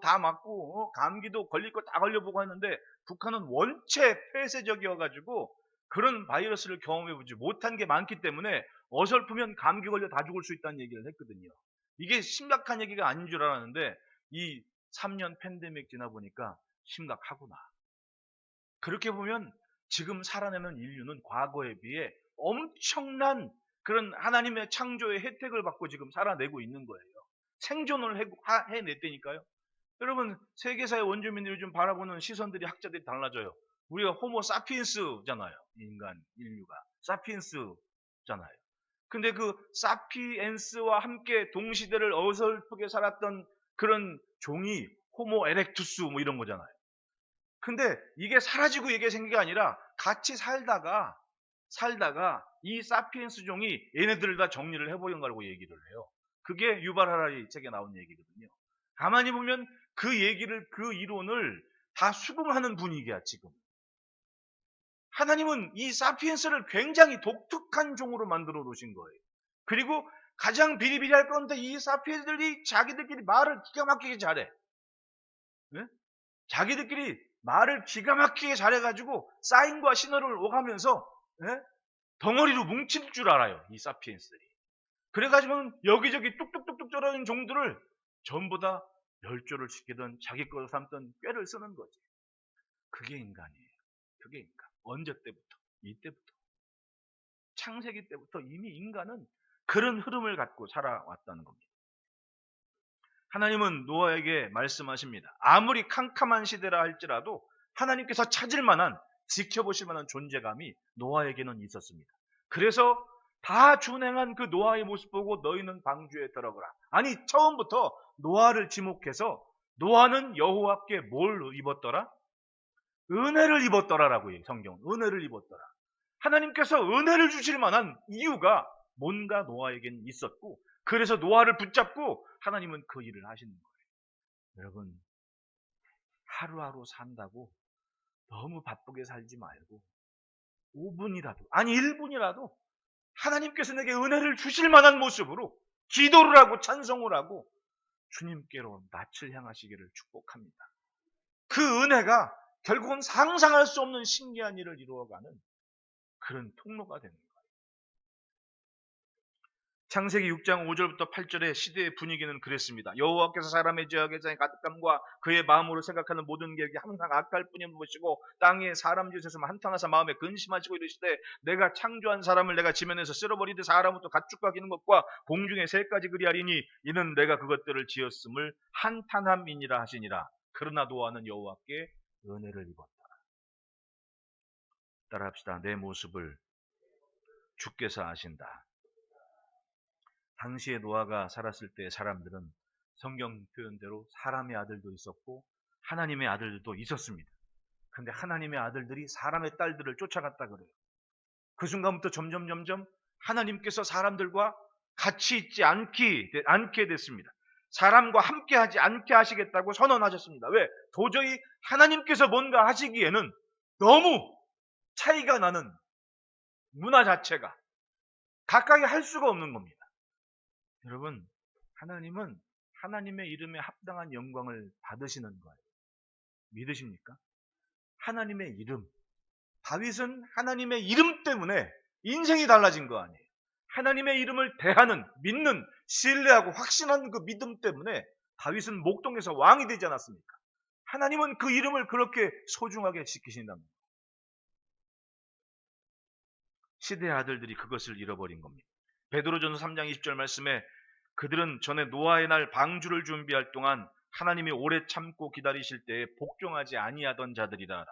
다 맞고, 감기도 걸릴 거 다 걸려보고 했는데 북한은 원체 폐쇄적이어가지고 그런 바이러스를 경험해보지 못한 게 많기 때문에 어설프면 감기 걸려 다 죽을 수 있다는 얘기를 했거든요. 이게 심각한 얘기가 아닌 줄 알았는데 이 3년 팬데믹 지나 보니까 심각하구나. 그렇게 보면 지금 살아내는 인류는 과거에 비해 엄청난 그런 하나님의 창조의 혜택을 받고 지금 살아내고 있는 거예요. 생존을 해냈다니까요. 여러분, 세계사의 원주민들이 좀 바라보는 시선들이, 학자들이 달라져요. 우리가 호모 사피엔스잖아요. 인류가. 사피엔스잖아요. 근데 그 사피엔스와 함께 동시대를 어설프게 살았던 그런 종이 호모 에렉투스 이런 거잖아요. 근데 이게 사라지고 이게 생긴 게 아니라 같이 살다가 이 사피엔스 종이 얘네들을 다 정리를 해버린 거라고 얘기를 해요. 그게 유발 하라리 책에 나온 얘기거든요. 가만히 보면 그 얘기를, 그 이론을 다 수긍하는 분위기야, 지금. 하나님은 이 사피엔스를 굉장히 독특한 종으로 만들어 놓으신 거예요. 그리고 가장 비리비리할 건데 이 사피엔스들이 자기들끼리 말을 기가 막히게 잘해. 네? 자기들끼리 말을 기가 막히게 잘해가지고 사인과 신호를 오가면서 덩어리로 뭉칠 줄 알아요. 이 사피엔스들이. 그래가지고 여기저기 뚝뚝뚝뚝 떨어진 종들을 전부 다 멸조를 시키던 자기 것을 삼던 꾀를 쓰는 거지. 그게 인간이에요. 그게 인간. 언제 때부터? 이때부터. 창세기 때부터 이미 인간은 그런 흐름을 갖고 살아왔다는 겁니다. 하나님은 노아에게 말씀하십니다. 아무리 캄캄한 시대라 할지라도 하나님께서 찾을 만한, 지켜보실 만한 존재감이 노아에게는 있었습니다. 그래서 다 준행한 그 노아의 모습 보고 너희는 방주에 들어가라. 아니, 처음부터 노아를 지목해서 노아는 여호와께 뭘 입었더라? 은혜를 입었더라라고 해요. 성경은. 은혜를 입었더라. 하나님께서 은혜를 주실 만한 이유가 뭔가 노아에게는 있었고, 그래서 노아를 붙잡고 하나님은 그 일을 하시는 거예요. 여러분, 하루하루 산다고 너무 바쁘게 살지 말고 5분이라도, 아니 1분이라도 하나님께서 내게 은혜를 주실 만한 모습으로 기도를 하고 찬송을 하고 주님께로 낯을 향하시기를 축복합니다. 그 은혜가 결국은 상상할 수 없는 신기한 일을 이루어가는 그런 통로가 되는 거예요. 창세기 6장 5절부터 8절의 시대의 분위기는 그랬습니다. 여호와께서 사람의 죄악의 가득함과 그의 마음으로 생각하는 모든 계획이 항상 악할 뿐인 것이고 땅에 사람 짓에서 한탄하사 마음에 근심하시고 이르시되 내가 창조한 사람을 내가 지면에서 쓸어버리되 사람부터 가축과 기는 것과 공중의 새까지 그리하리니 이는 내가 그것들을 지었음을 한탄함이니라 하시니라. 그러나 노아는 여호와께 은혜를 입었다. 따라합시다. 내 모습을 주께서 아신다. 당시에 노아가 살았을 때 사람들은 성경 표현대로 사람의 아들도 있었고 하나님의 아들들도 있었습니다. 그런데 하나님의 아들들이 사람의 딸들을 쫓아갔다 그래요. 그 순간부터 점점 하나님께서 사람들과 같이 있지 않게 됐습니다. 사람과 함께 하지 않게 하시겠다고 선언하셨습니다. 왜? 도저히 하나님께서 뭔가 하시기에는 너무 차이가 나는 문화 자체가 가까이 할 수가 없는 겁니다. 여러분, 하나님은 하나님의 이름에 합당한 영광을 받으시는 거예요. 믿으십니까? 하나님의 이름. 다윗은 하나님의 이름 때문에 인생이 달라진 거 아니에요. 하나님의 이름을 대하는, 믿는, 신뢰하고 확신하는 그 믿음 때문에 다윗은 목동에서 왕이 되지 않았습니까? 하나님은 그 이름을 그렇게 소중하게 지키신답니다. 시대의 아들들이 그것을 잃어버린 겁니다. 베드로전서 3장 20절 말씀에 그들은 전에 노아의 날 방주를 준비할 동안 하나님이 오래 참고 기다리실 때에 복종하지 아니하던 자들이라.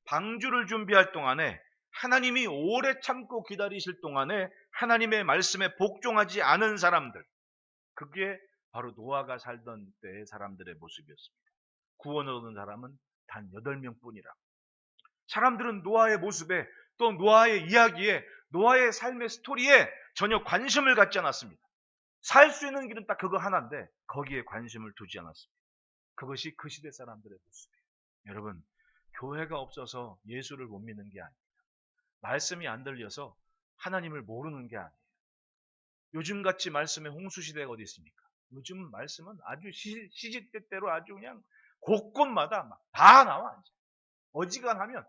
방주를 준비할 동안에 하나님이 오래 참고 기다리실 동안에 하나님의 말씀에 복종하지 않은 사람들, 그게 바로 노아가 살던 때의 사람들의 모습이었습니다. 구원을 얻은 사람은 단 8명 뿐이라. 사람들은 노아의 모습에 또 노아의 이야기에 노아의 삶의 스토리에 전혀 관심을 갖지 않았습니다. 살 수 있는 길은 딱 그거 하나인데 거기에 관심을 두지 않았습니다. 그것이 그 시대 사람들의 모습이에요. 여러분, 교회가 없어서 예수를 못 믿는 게 아니에요. 말씀이 안 들려서 하나님을 모르는 게 아니에요. 요즘같이 말씀의 홍수시대가 어디 있습니까? 요즘 말씀은 아주 시시때때로 아주 그냥 곳곳마다 막 다 나와. 어지간하면.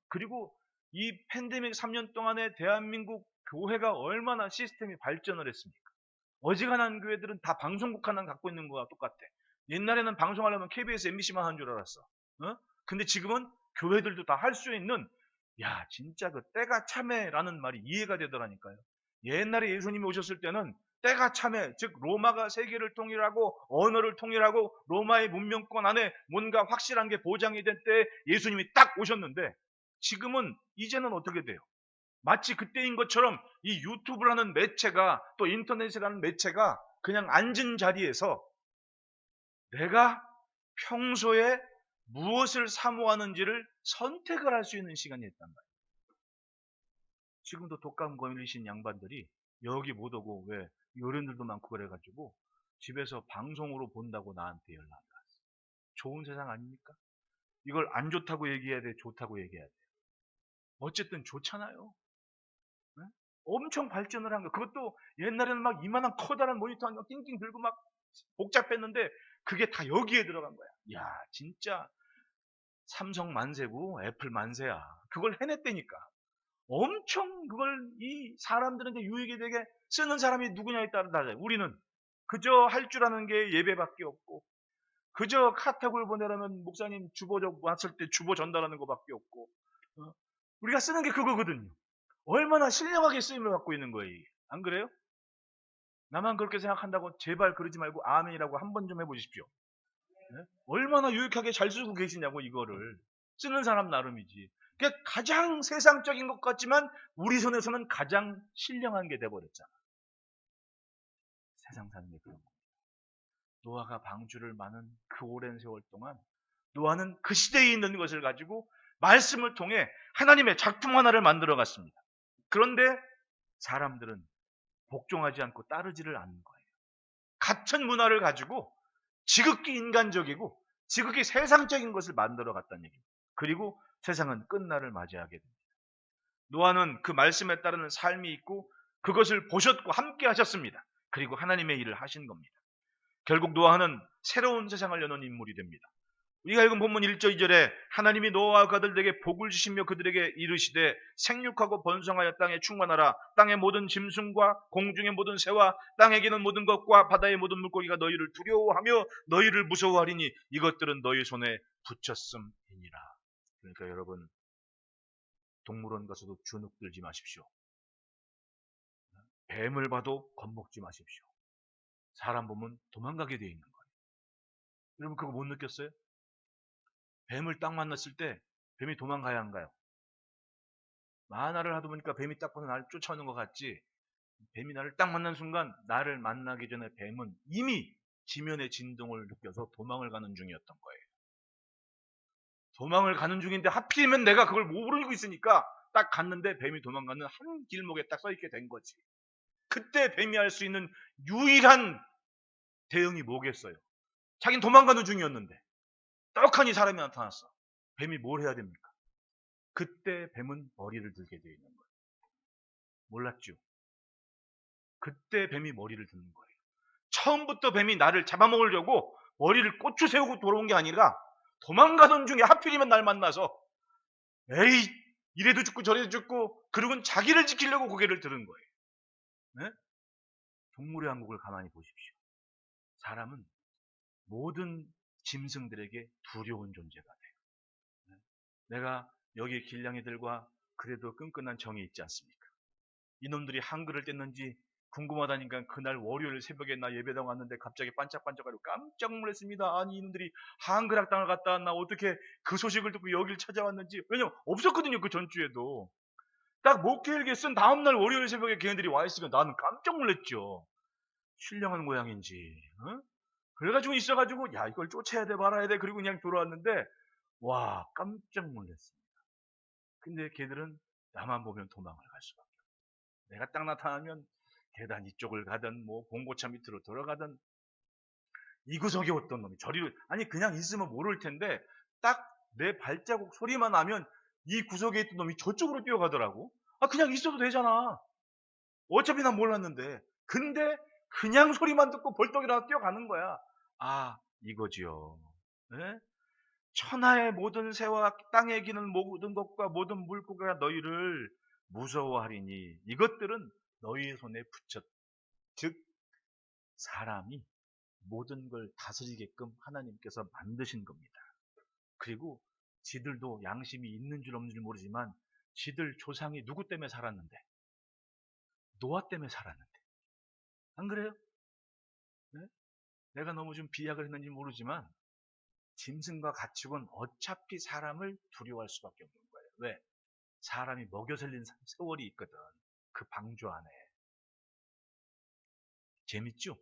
그리고 이 팬데믹 3년 동안에 대한민국 교회가 얼마나 시스템이 발전을 했습니까? 어지간한 교회들은 다 방송국 하나 갖고 있는 거와 똑같아. 옛날에는 방송하려면 KBS, MBC만 한 줄 알았어. 근데 지금은 교회들도 다 할 수 있는, 야, 진짜 그 때가 참해라는 말이 이해가 되더라니까요. 옛날에 예수님이 오셨을 때는 때가 참해, 즉 로마가 세계를 통일하고 언어를 통일하고 로마의 문명권 안에 뭔가 확실한 게 보장이 된 때에 예수님이 딱 오셨는데 지금은 이제는 어떻게 돼요? 마치 그때인 것처럼 이 유튜브라는 매체가 또 인터넷이라는 매체가 그냥 앉은 자리에서 내가 평소에 무엇을 사모하는지를 선택을 할 수 있는 시간이 있단 말이에요. 지금도 독감 걸리신 양반들이 여기 못 오고 왜 요런들도 많고 그래가지고 집에서 방송으로 본다고 나한테 연락이 왔어요. 좋은 세상 아닙니까? 이걸 안 좋다고 얘기해야 돼, 좋다고 얘기해야 돼. 어쨌든 좋잖아요. 네? 엄청 발전을 한 거. 그것도 옛날에는 막 이만한 커다란 모니터 한 거 낑낑 들고 막 복잡했는데 그게 다 여기에 들어간 거야. 야, 진짜 삼성 만세고 애플 만세야. 그걸 해냈다니까. 엄청 그걸 이 사람들한테 유익이 되게 쓰는 사람이 누구냐에 따라 달라요. 우리는 그저 할 줄 아는 게 예배밖에 없고 그저 카톡을 보내려면 목사님 주보 왔을 때 주보 전달하는 것밖에 없고 우리가 쓰는 게 그거거든요. 얼마나 신령하게 쓰임을 갖고 있는 거예요. 안 그래요? 나만 그렇게 생각한다고 제발 그러지 말고 아멘이라고 한 번 좀 해보십시오. 네? 얼마나 유익하게 잘 쓰고 계시냐고 이거를. 쓰는 사람 나름이지. 그러니까 가장 세상적인 것 같지만 우리 손에서는 가장 신령한 게 돼버렸잖아. 세상 사는 게 그런 겁니다. 노아가 방주를 마는 그 오랜 세월 동안 노아는 그 시대에 있는 것을 가지고 말씀을 통해 하나님의 작품 하나를 만들어 갔습니다. 그런데 사람들은 복종하지 않고 따르지를 않는 거예요. 같은 문화를 가지고 지극히 인간적이고 지극히 세상적인 것을 만들어 갔다는 얘기입니다. 그리고 세상은 끝날을 맞이하게 됩니다. 노아는 그 말씀에 따르는 삶이 있고 그것을 보셨고 함께 하셨습니다. 그리고 하나님의 일을 하신 겁니다. 결국 노아는 새로운 세상을 여는 인물이 됩니다. 우리가 읽은 본문 1절 2절에 하나님이 노아와 그 아들들에게 복을 주시며 그들에게 이르시되 생육하고 번성하여 땅에 충만하라. 땅의 모든 짐승과 공중의 모든 새와 땅에 기는 모든 것과 바다의 모든 물고기가 너희를 두려워하며 너희를 무서워하리니 이것들은 너희 손에 붙였음이니라. 그러니까 여러분, 동물원 가서도 주눅 들지 마십시오. 뱀을 봐도 겁먹지 마십시오. 사람 보면 도망가게 돼 있는 거예요. 여러분 그거 못 느꼈어요? 뱀을 딱 만났을 때 뱀이 도망가야 한가요? 만화를 하다 보니까 뱀이 딱 봐서 나를 쫓아오는 것 같지, 뱀이 나를 딱 만난 순간 나를 만나기 전에 뱀은 이미 지면의 진동을 느껴서 도망을 가는 중이었던 거예요. 도망을 가는 중인데 하필이면 내가 그걸 모르고 있으니까 딱 갔는데 뱀이 도망가는 한 길목에 딱 서 있게 된 거지. 그때 뱀이 할 수 있는 유일한 대응이 뭐겠어요? 자기는 도망가는 중이었는데 떡하니 사람이 나타났어. 뱀이 뭘 해야 됩니까? 그때 뱀은 머리를 들게 되어 있는 거예요. 몰랐죠? 그때 뱀이 머리를 드는 거예요. 처음부터 뱀이 나를 잡아먹으려고 머리를 꼬추 세우고 돌아온 게 아니라 도망가던 중에 하필이면 날 만나서 에이 이래도 죽고 저래도 죽고 그러고는 자기를 지키려고 고개를 드는 거예요. 네? 동물의 왕국을 가만히 보십시오. 사람은 모든 짐승들에게 두려운 존재가 돼요. 내가 여기 길냥이들과 그래도 끈끈한 정이 있지 않습니까? 이놈들이 한글을 뗐는지 궁금하다니까 그날 월요일 새벽에 나 예배당 왔는데 갑자기 반짝반짝하고 깜짝 놀랐습니다. 아니 이놈들이 한글 학당을 갔다 왔나, 어떻게 그 소식을 듣고 여길 찾아왔는지. 왜냐면 없었거든요. 그 전주에도. 딱 목회일기 쓴 다음날 월요일 새벽에 걔네들이 와 있으니까 나는 깜짝 놀랐죠. 신령한 모양인지. 어? 그래가지고 있어가지고 야 이걸 쫓아야 돼 말아야 돼 그리고 그냥 돌아왔는데 와 깜짝 놀랐습니다. 근데 걔들은 나만 보면 도망을 갈 수밖에 없어요. 내가 딱 나타나면 계단 이쪽을 가든 뭐 봉고차 밑으로 들어가든, 이 구석에 어떤 놈이 저리를, 아니 그냥 있으면 모를 텐데 딱 내 발자국 소리만 나면 이 구석에 있던 놈이 저쪽으로 뛰어가더라고. 아 그냥 있어도 되잖아. 어차피 난 몰랐는데. 근데 그냥 소리만 듣고 벌떡 일어나 뛰어가는 거야. 아 이거지요. 네? 천하의 모든 새와 땅에 기는 모든 것과 모든 물고기가 너희를 무서워하리니 이것들은 너희 손에 붙였. 즉 사람이 모든 걸 다스리게끔 하나님께서 만드신 겁니다. 그리고 지들도 양심이 있는 줄 없는 줄 모르지만 지들 조상이 누구 때문에 살았는데? 노아 때문에 살았는데. 안 그래요? 네? 내가 너무 좀 비약을 했는지 모르지만 짐승과 가축은 어차피 사람을 두려워할 수밖에 없는 거예요. 왜? 사람이 먹여 살린 세월이 있거든. 그 방주 안에. 재밌죠?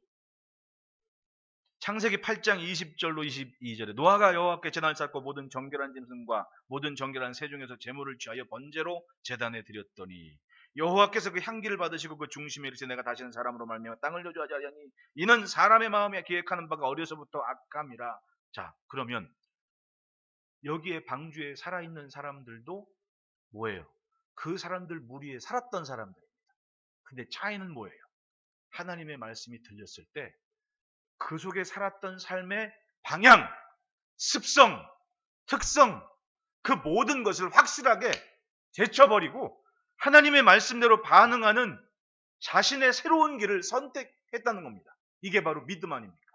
창세기 8장 20절로 22절에 노아가 여호와께 제단을 쌓고 모든 정결한 짐승과 모든 정결한 새 중에서 제물을 취하여 번제로 제단에 드렸더니 여호와께서 그 향기를 받으시고 그 중심에 이르시되 내가 다시는 사람으로 말미암아 땅을 저주하지 아니하니 이는 사람의 마음에 기획하는 바가 어려서부터 악함이라. 자 그러면 여기에 방주에 살아있는 사람들도 뭐예요? 그 사람들 무리에 살았던 사람들입니다. 근데 차이는 뭐예요? 하나님의 말씀이 들렸을 때 그 속에 살았던 삶의 방향, 습성, 특성, 그 모든 것을 확실하게 제쳐버리고 하나님의 말씀대로 반응하는 자신의 새로운 길을 선택했다는 겁니다. 이게 바로 믿음 아닙니까?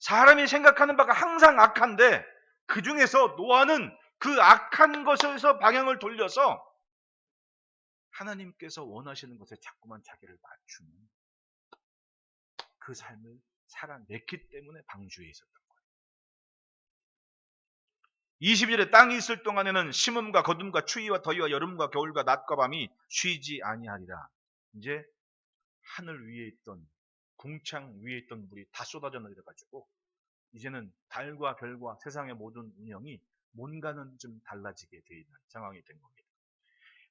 사람이 생각하는 바가 항상 악한데 그 중에서 노아는 그 악한 것에서 방향을 돌려서 하나님께서 원하시는 것에 자꾸만 자기를 맞추는 그 삶을 살아냈기 때문에 방주에 있었던 거예요. 22절에 땅이 있을 동안에는 심음과 거둠과 추위와 더위와 여름과 겨울과 낮과 밤이 쉬지 아니하리라. 이제 하늘 위에 있던 궁창 위에 있던 물이 다 쏟아져 내려가지고 이제는 달과 별과 세상의 모든 운영이 뭔가는 좀 달라지게 되어 있는 상황이 된 겁니다.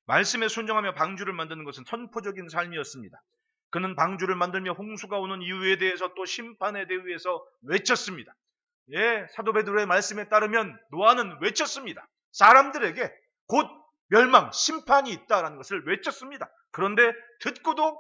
말씀에 순종하며 방주를 만드는 것은 선포적인 삶이었습니다. 그는 방주를 만들며 홍수가 오는 이유에 대해서 또 심판에 대해서 외쳤습니다. 예, 사도 베드로의 말씀에 따르면 노아는 외쳤습니다. 사람들에게 곧 멸망, 심판이 있다라는 것을 외쳤습니다. 그런데 듣고도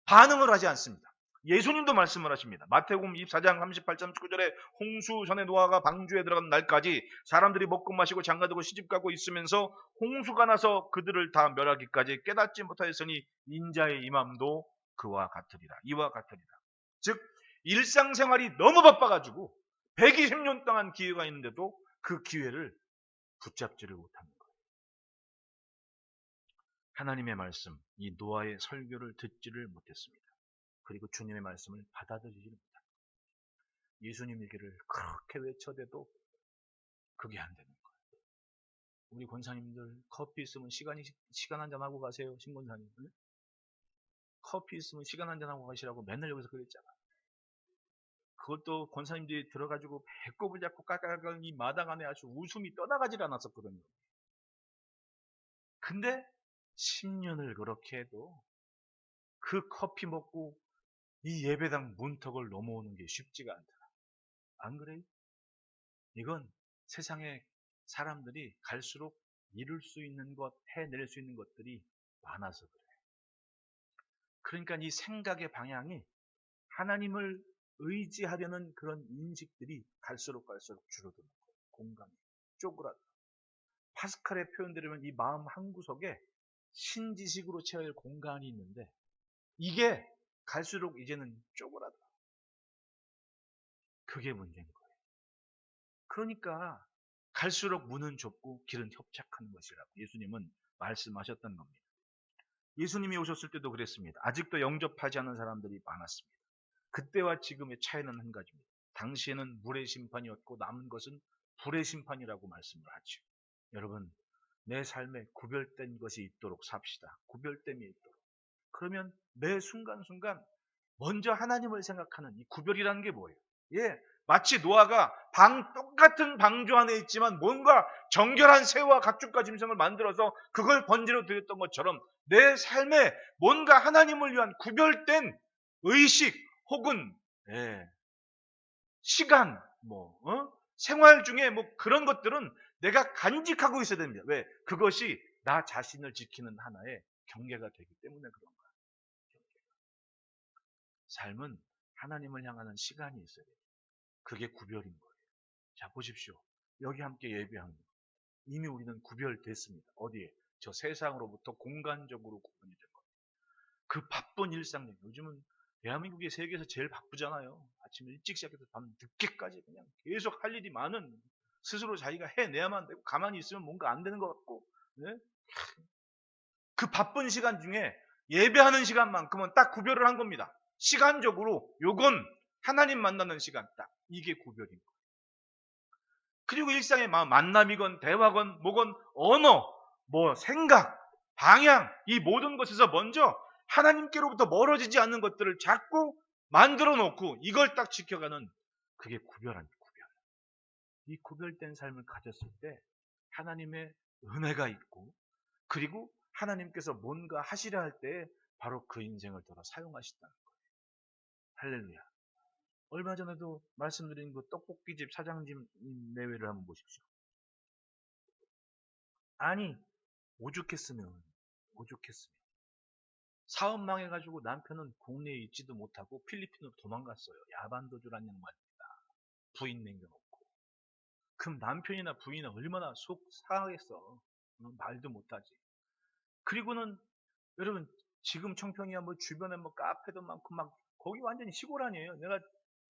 반응을 하지 않습니다. 예수님도 말씀을 하십니다. 마태복음 24장 38절 39절에 홍수 전에 노아가 방주에 들어간 날까지 사람들이 먹고 마시고 장가들고 시집가고 있으면서 홍수가 나서 그들을 다 멸하기까지 깨닫지 못하였으니 인자의 임함도 그와 같으리라. 이와 같으리라. 즉 일상생활이 너무 바빠가지고 120년 동안 기회가 있는데도 그 기회를 붙잡지를 못하는 거예요. 하나님의 말씀, 이 노아의 설교를 듣지를 못했습니다. 그리고 주님의 말씀을 받아들이지 못합니다. 예수님 얘기를 그렇게 외쳐대도 그게 안 되는 거예요. 우리 권사님들 커피 있으면 시간 한잔 하고 가세요. 신권사님. 커피 있으면 시간 한잔 하고 가시라고 맨날 여기서 그랬잖아. 그것도 권사님들이 들어가지고 배꼽을 잡고 깔깔깔 이 마당 안에 아주 웃음이 떠나가질 않았었거든요. 근데 10년을 그렇게 해도 그 커피 먹고 이 예배당 문턱을 넘어오는 게 쉽지가 않더라. 안 그래요? 이건 세상에 사람들이 갈수록 이룰 수 있는 것, 해낼 수 있는 것들이 많아서 그래. 그러니까 이 생각의 방향이 하나님을 의지하려는 그런 인식들이 갈수록 줄어드는 거예요. 공간이 쪼그라들어. 파스칼의 표현대로면 이 마음 한구석에 신지식으로 채울 공간이 있는데 이게 갈수록 이제는 쪼그라들어. 그게 문제인 거예요. 그러니까 갈수록 문은 좁고 길은 협착한 것이라고 예수님은 말씀하셨던 겁니다. 예수님이 오셨을 때도 그랬습니다. 아직도 영접하지 않는 사람들이 많았습니다. 그때와 지금의 차이는 한 가지입니다. 당시에는 물의 심판이었고 남은 것은 불의 심판이라고 말씀을 하죠. 여러분, 내 삶에 구별된 것이 있도록 삽시다. 구별됨이 있도록. 그러면 매 순간순간 먼저 하나님을 생각하는 이 구별이라는 게 뭐예요? 예, 마치 노아가 똑같은 방주 안에 있지만 뭔가 정결한 새와 가축과 짐승을 만들어서 그걸 번제로 드렸던 것처럼 내 삶에 뭔가 하나님을 위한 구별된 의식 혹은 시간, 생활 중에 그런 것들은 내가 간직하고 있어야 됩니다. 왜? 그것이 나 자신을 지키는 하나의 경계가 되기 때문에 그런 거야. 삶은 하나님을 향하는 시간이 있어야 돼요. 그게 구별인 거예요. 자, 보십시오. 여기 함께 예배하는 거. 이미 우리는 구별됐습니다. 어디에? 저 세상으로부터 공간적으로 구분이 된 거예요. 그 바쁜 일상, 요즘은 대한민국이 세계에서 제일 바쁘잖아요. 아침 일찍 시작해서 밤 늦게까지 그냥 계속 할 일이 많은, 스스로 자기가 해내야만 되고 가만히 있으면 뭔가 안 되는 것 같고, 네? 그 바쁜 시간 중에 예배하는 시간만큼은 딱 구별을 한 겁니다. 시간적으로 요건 하나님 만나는 시간, 딱 이게 구별인 거예요. 그리고 일상의 만남이건 대화건 뭐건 언어, 생각, 방향, 이 모든 것에서 먼저 하나님께로부터 멀어지지 않는 것들을 자꾸 만들어 놓고 이걸 딱 지켜가는, 그게 구별. 이 구별된 삶을 가졌을 때 하나님의 은혜가 있고, 그리고 하나님께서 뭔가 하시려 할 때 바로 그 인생을 돌아 사용하신다는 거예요. 할렐루야. 얼마 전에도 말씀드린 그 떡볶이집 사장님 내외를 한번 보십시오. 아니, 오죽했으면 사업 망해가지고 남편은 국내에 있지도 못하고 필리핀으로 도망갔어요. 야반도주란 양반입니다. 부인 남겨놓고. 그럼 남편이나 부인은 얼마나 속 상하겠어. 말도 못하지. 그리고는 여러분, 지금 청평이야 주변에 카페도 많고 거기 완전히 시골 아니에요. 내가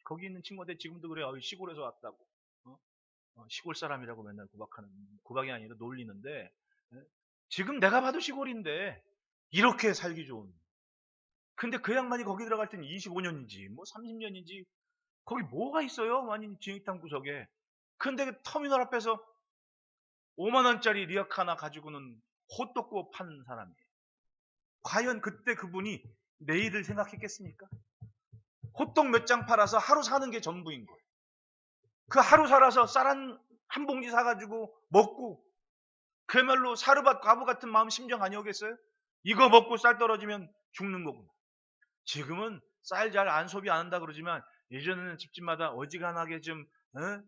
거기 있는 친구한테 지금도 그래요. 시골에서 왔다고. 시골 사람이라고 맨날 구박이 아니라 놀리는데, 예? 지금 내가 봐도 시골인데 이렇게 살기 좋은. 근데 그 양반이 거기 들어갈 때는 25년인지 30년인지 거기 뭐가 있어요? 완전히 진흙탕 구석에. 근데 그 터미널 앞에서 5만 원짜리 리어카 하나 가지고는 호떡 구워 파는 사람이에요. 과연 그때 그분이 내일을 생각했겠습니까? 호떡 몇 장 팔아서 하루 사는 게 전부인 거예요. 그 하루 살아서 쌀 한 봉지 사가지고 먹고, 그야말로 사르밧 과부 같은 마음 심정 아니오겠어요? 이거 먹고 쌀 떨어지면 죽는 거구나. 지금은 쌀 잘 안 소비 안 한다 그러지만 예전에는 집집마다 어지간하게 좀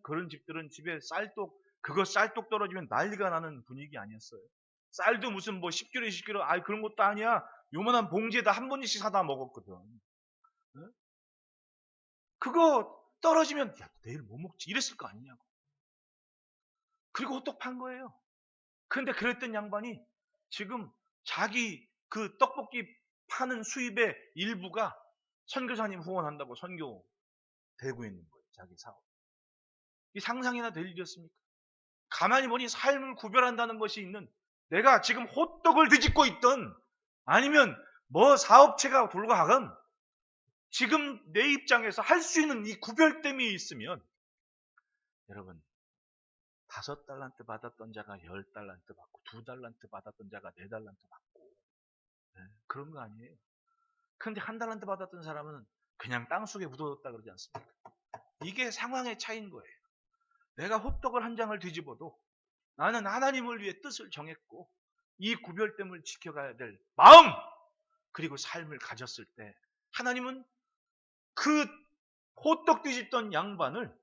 그런 집들은 집에 그거 쌀독 떨어지면 난리가 나는 분위기 아니었어요. 쌀도 무슨 10kg 20kg 그런 것도 아니야. 요만한 봉지에다 한 봉지씩 사다 먹었거든. 그거 떨어지면 야, 내일 뭐 먹지? 이랬을 거 아니냐고. 그리고 호떡 판 거예요. 그런데 그랬던 양반이 지금 자기 그 떡볶이 파는 수입의 일부가 선교사님 후원한다고 선교되고 있는 거예요. 자기 사업. 이 상상이나 될 일이었습니까? 가만히 보니 삶을 구별한다는 것이 있는, 내가 지금 호떡을 뒤집고 있던 아니면 뭐 사업체가 돌아가건 지금 내 입장에서 할 수 있는 이 구별됨이 있으면, 여러분 5달란트 받았던 자가 10달란트 받고 2달란트 받았던 자가 4달란트 받고, 네, 그런 거 아니에요. 그런데 1달란트 받았던 사람은 그냥 땅속에 묻어뒀다 그러지 않습니까? 이게 상황의 차이인 거예요. 내가 호떡을 한 장을 뒤집어도 나는 하나님을 위해 뜻을 정했고 이 구별됨을 지켜가야 될 마음, 그리고 삶을 가졌을 때 하나님은 그 호떡 뒤집던 양반을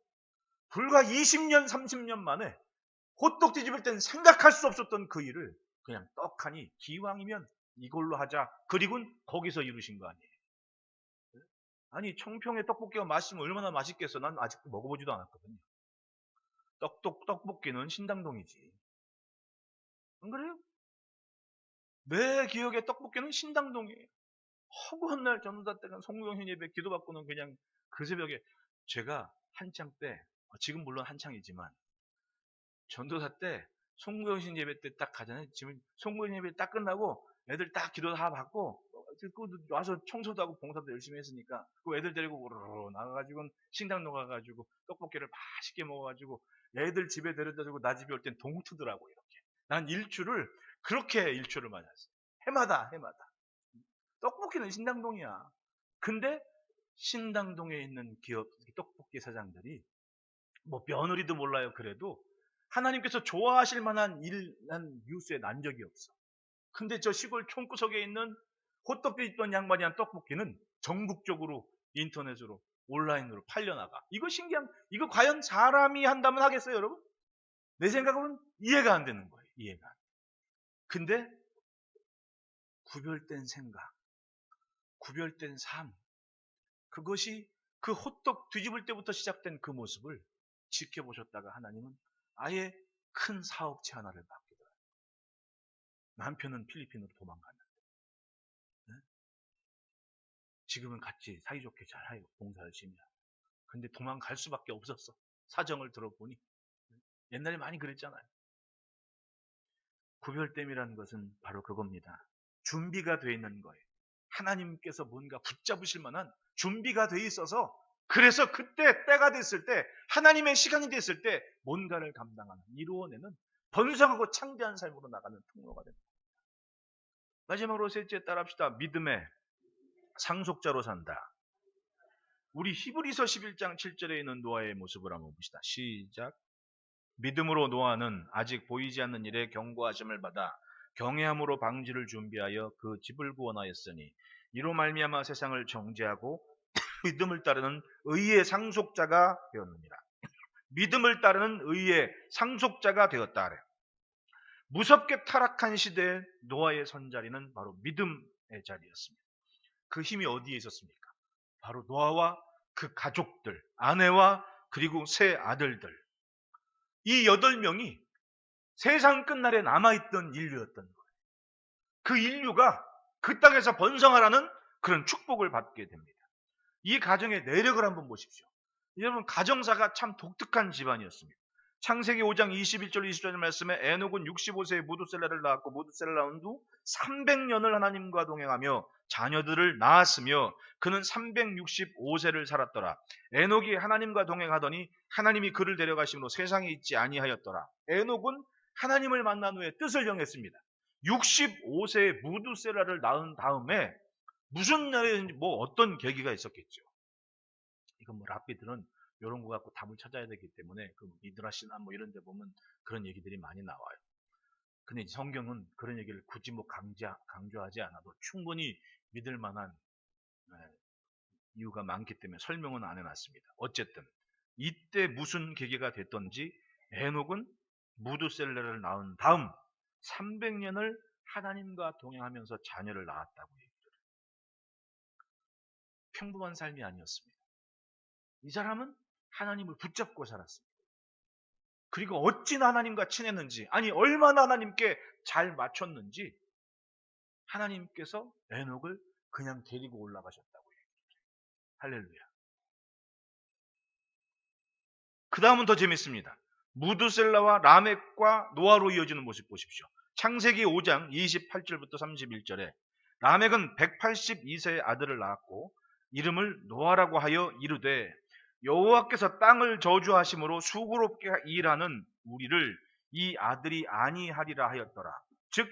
불과 20년 30년 만에 호떡 뒤집을 땐 생각할 수 없었던 그 일을 그냥 떡하니 기왕이면 이걸로 하자, 그리고 거기서 이루신 거 아니에요. 아니 청평의 떡볶이가 맛있으면 얼마나 맛있겠어. 난 아직도 먹어보지도 않았거든요. 떡볶이는 신당동이지. 안 그래요? 내 기억에 떡볶이는 신당동이에요. 허구한 날 전도사 때는 송구영신 예배 기도받고는 그냥 그 새벽에, 제가 한창 때, 지금 물론 한창이지만 전도사 때 송구영신 예배 때 딱 가잖아요. 지금 송구영신 예배 딱 끝나고 애들 딱 기도 다 받고 와서 청소도 하고 봉사도 열심히 했으니까 그 애들 데리고 우르르 나가가지고 신당동 가가지고 떡볶이를 맛있게 먹어가지고 애들 집에 데려다주고 나 집에 올 땐 동트더라고. 이렇게 난 일주를 그렇게 일주를 맞았어요. 해마다 떡볶이는 신당동이야. 근데 신당동에 있는 기업 떡볶이 사장들이 뭐 며느리도 몰라요. 그래도 하나님께서 좋아하실 만한 일, 난 뉴스에 난 적이 없어. 근데 저 시골 총구석에 있는 호떡 있던 양반이 한 떡볶이는 전국적으로 인터넷으로 온라인으로 팔려나가. 이거 신기한, 이거 과연 사람이 한다면 하겠어요, 여러분? 내 생각은 이해가 안 되는 거예요. 이해가 안 돼. 근데 구별된 생각, 구별된 삶, 그것이 그 호떡 뒤집을 때부터 시작된 그 모습을 지켜보셨다가 하나님은 아예 큰 사업체 하나를 맡기더라고요. 남편은 필리핀으로 도망갔는데, 네? 지금은 같이 사이좋게 잘해요. 봉사 열심히 하고. 근데 도망갈 수밖에 없었어. 사정을 들어보니. 옛날에 많이 그랬잖아요. 구별됨이라는 것은 바로 그겁니다. 준비가 되어 있는 거예요. 하나님께서 뭔가 붙잡으실 만한 준비가 되어 있어서, 그래서 그때 때가 됐을 때, 하나님의 시간이 됐을 때 뭔가를 감당하는, 이루어내는 번성하고 창대한 삶으로 나가는 통로가 됩니다. 마지막으로 셋째 따라합시다. 믿음의 상속자로 산다. 우리 히브리서 11장 7절에 있는 노아의 모습을 한번 봅시다. 시작. 믿음으로 노아는 아직 보이지 않는 일에 경고하심을 받아 경외함으로 방지를 준비하여 그 집을 구원하였으니 이로 말미암아 세상을 정죄하고 믿음을 따르는 의의 상속자가 되었느니라. 믿음을 따르는 의의 상속자가 되었다. 무섭게 타락한 시대에 노아의 선자리는 바로 믿음의 자리였습니다. 그 힘이 어디에 있었습니까? 바로 노아와 그 가족들, 아내와 그리고 세 아들들, 이 8명이 세상 끝날에 남아있던 인류였던 거예요. 그 인류가 그 땅에서 번성하라는 그런 축복을 받게 됩니다. 이 가정의 내력을 한번 보십시오. 여러분, 가정사가 참 독특한 집안이었습니다. 창세기 5장 21절 20절 말씀에 에녹은 65세에 무두셀라를 낳았고 무두셀라를 낳은 후 300년을 하나님과 동행하며 자녀들을 낳았으며 그는 365세를 살았더라. 에녹이 하나님과 동행하더니 하나님이 그를 데려가심으로 세상에 있지 아니하였더라. 에녹은 하나님을 만난 후에 뜻을 정했습니다. 65세에 무두셀라를 낳은 다음에 무슨 날에 뭐 어떤 계기가 있었겠죠. 이건 뭐 랍비들은 이런 거 갖고 답을 찾아야 되기 때문에 그 미드라시나 뭐 이런 데 보면 그런 얘기들이 많이 나와요. 근데 성경은 그런 얘기를 굳이 뭐 강조하지 않아도 충분히 믿을 만한 이유가 많기 때문에 설명은 안 해놨습니다. 어쨌든 이때 무슨 계기가 됐던지 에녹은 무두셀라를 낳은 다음 300년을 하나님과 동행하면서 자녀를 낳았다고 얘기를 해요. 평범한 삶이 아니었습니다. 이 사람은 하나님을 붙잡고 살았습니다. 그리고 어찌나 하나님과 친했는지, 아니 얼마나 하나님께 잘 맞췄는지 하나님께서 에녹을 그냥 데리고 올라가셨다고 해요. 할렐루야. 그 다음은 더 재밌습니다. 무드셀라와 라멕과 노아로 이어지는 모습 보십시오. 창세기 5장 28절부터 31절에 라멕은 182세의 아들을 낳았고 이름을 노아라고 하여 이르되 여호와께서 땅을 저주하심으로 수고롭게 일하는 우리를 이 아들이 아니하리라 하였더라. 즉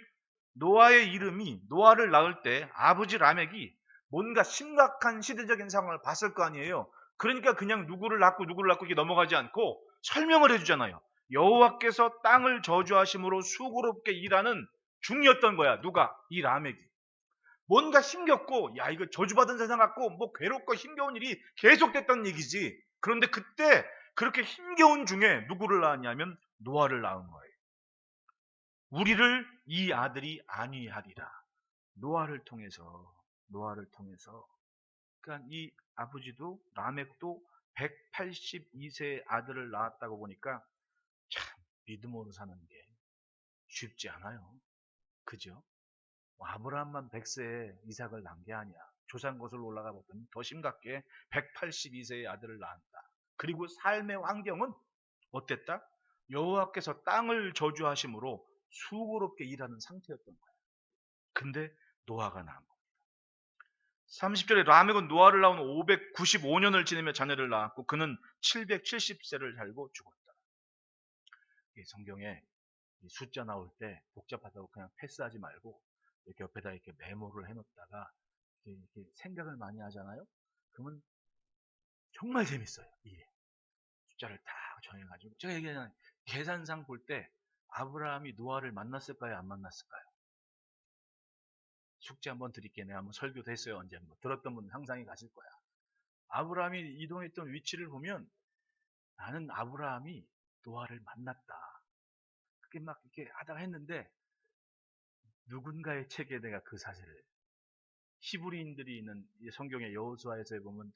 노아의 이름이, 노아를 낳을 때 아버지 라멕이 뭔가 심각한 시대적인 상황을 봤을 거 아니에요. 그러니까 그냥 누구를 낳고 이렇게 넘어가지 않고 설명을 해주잖아요. 여호와께서 땅을 저주하심으로 수고롭게 일하는 중이었던 거야. 누가? 이 라멕이. 뭔가 힘겹고, 야 이거 저주받은 세상 같고 뭐 괴롭고 힘겨운 일이 계속됐던 얘기지. 그런데 그때 그렇게 힘겨운 중에 누구를 낳았냐면 노아를 낳은 거예요. 우리를 이 아들이 안위하리라. 노아를 통해서. 그러니까 이 아버지도 라멕도 182세의 아들을 낳았다고 보니까 참 믿음으로 사는 게 쉽지 않아요. 그죠? 아브라함만 100세에 이삭을 낳은 게 아니야. 조상것을 올라가 보더니 더 심각하게 182세의 아들을 낳았다. 그리고 삶의 환경은 어땠다? 여호와께서 땅을 저주하심으로 수고롭게 일하는 상태였던 거야. 근데 노아가 낳은 거야. 30절에 라멕은 노아를 낳은 595년을 지내며 자녀를 낳았고 그는 770세를 살고 죽었다. 성경에 숫자 나올 때 복잡하다고 그냥 패스하지 말고 이렇게 옆에다 이렇게 메모를 해놓다가 이렇게 생각을 많이 하잖아요. 그러면 정말 재밌어요. 이게 숫자를 딱 정해가지고 제가 얘기하잖아요. 계산상 볼 때 아브라함이 노아를 만났을까요? 안 만났을까요? 숙제 한번 드릴게요. 내가 한번 설교도 했어요. 언제 한번 들었던 분은 상상이 가실 거야. 아브라함이 이동했던 위치를 보면 나는 아브라함이 노아를 만났다. 그렇게 막 이렇게 하다가 했는데 누군가의 책에 내가 그 사실을 히브리인들이 있는 성경의 여호수아에서 보면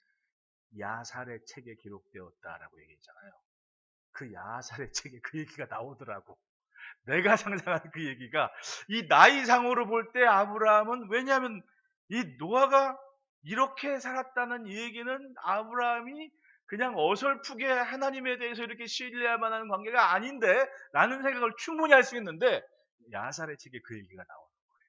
야살의 책에 기록되었다라고 얘기했잖아요. 그 야살의 책에 그 얘기가 나오더라고. 내가 상상하는 그 얘기가 이 나이상으로 볼 때 아브라함은 왜냐하면 이 노아가 이렇게 살았다는 이 얘기는 아브라함이 그냥 어설프게 하나님에 대해서 이렇게 신뢰야만 하는 관계가 아닌데 라는 생각을 충분히 할 수 있는데 야살의 책에 그 얘기가 나오는 거예요.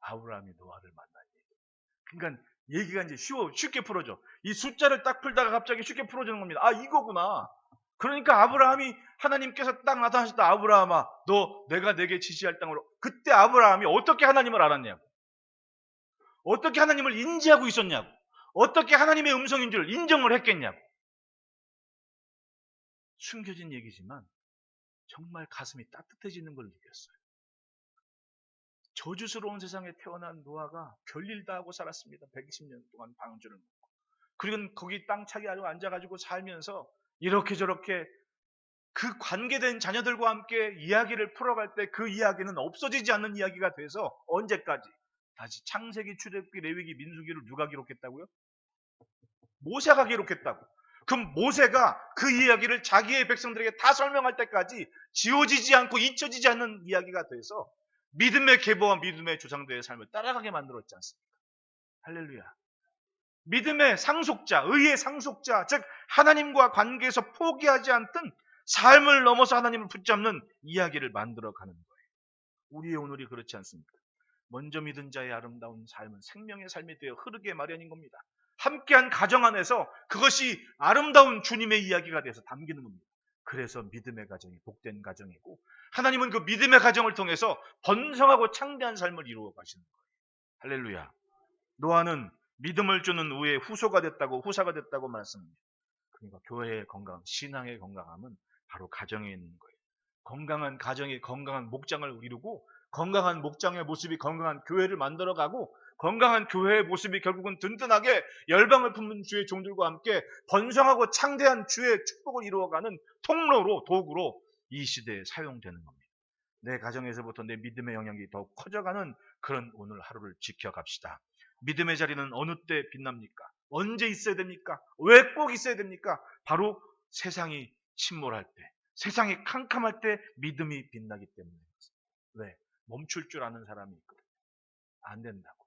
아브라함이 노아를 만난 얘기. 그러니까 얘기가 이제 쉽게 풀어져. 이 숫자를 딱 풀다가 갑자기 쉽게 풀어지는 겁니다. 아 이거구나. 그러니까 아브라함이 하나님께서 딱 나타나실 때 아브라함아 너 내가 내게 지시할 땅으로 그때 아브라함이 어떻게 하나님을 알았냐고 어떻게 하나님을 인지하고 있었냐고 어떻게 하나님의 음성인 줄 인정을 했겠냐고 숨겨진 얘기지만 정말 가슴이 따뜻해지는 걸 느꼈어요. 저주스러운 세상에 태어난 노아가 별일 다 하고 살았습니다. 120년 동안 방주를 먹고 그리고 거기 땅 차게 하고 앉아가지고 살면서 이렇게 저렇게 그 관계된 자녀들과 함께 이야기를 풀어갈 때 그 이야기는 없어지지 않는 이야기가 돼서 언제까지? 다시 창세기, 출애굽기, 레위기, 민수기를 누가 기록했다고요? 모세가 기록했다고. 그럼 모세가 그 이야기를 자기의 백성들에게 다 설명할 때까지 지워지지 않고 잊혀지지 않는 이야기가 돼서 믿음의 계보와 믿음의 조상들의 삶을 따라가게 만들었지 않습니까? 할렐루야. 믿음의 상속자, 의의 상속자, 즉 하나님과 관계에서 포기하지 않던 삶을 넘어서 하나님을 붙잡는 이야기를 만들어가는 거예요. 우리의 오늘이 그렇지 않습니까? 먼저 믿은 자의 아름다운 삶은 생명의 삶이 되어 흐르게 마련인 겁니다. 함께한 가정 안에서 그것이 아름다운 주님의 이야기가 돼서 담기는 겁니다. 그래서 믿음의 가정이 복된 가정이고 하나님은 그 믿음의 가정을 통해서 번성하고 창대한 삶을 이루어 가시는 거예요. 할렐루야. 노아는 믿음을 주는 우의 후사가 됐다고 말씀합니다. 그러니까 교회의 건강, 신앙의 건강함은 바로 가정에 있는 거예요. 건강한 가정이 건강한 목장을 이루고 건강한 목장의 모습이 건강한 교회를 만들어가고 건강한 교회의 모습이 결국은 든든하게 열방을 품는 주의 종들과 함께 번성하고 창대한 주의 축복을 이루어가는 통로로 도구로 이 시대에 사용되는 겁니다. 내 가정에서부터 내 믿음의 영향이 더욱 커져가는 그런 오늘 하루를 지켜갑시다. 믿음의 자리는 어느 때 빛납니까? 언제 있어야 됩니까? 왜 꼭 있어야 됩니까? 바로 세상이 침몰할 때, 세상이 캄캄할 때 믿음이 빛나기 때문에. 왜? 멈출 줄 아는 사람이 있거든요. 안 된다고.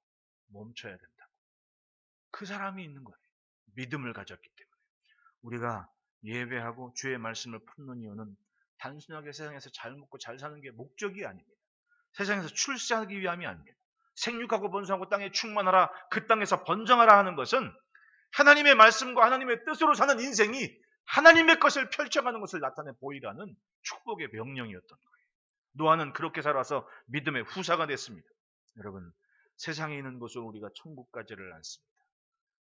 멈춰야 된다고. 그 사람이 있는 거예요. 믿음을 가졌기 때문에. 우리가 예배하고 주의 말씀을 품는 이유는 단순하게 세상에서 잘 먹고 잘 사는 게 목적이 아닙니다. 세상에서 출세하기 위함이 아닙니다. 생육하고 번성하고 땅에 충만하라, 그 땅에서 번성하라 하는 것은 하나님의 말씀과 하나님의 뜻으로 사는 인생이 하나님의 것을 펼쳐가는 것을 나타내 보이라는 축복의 명령이었던 거예요. 노아는 그렇게 살아서 믿음의 후사가 됐습니다. 여러분, 세상에 있는 곳으로 우리가 천국 가지를 않습니다.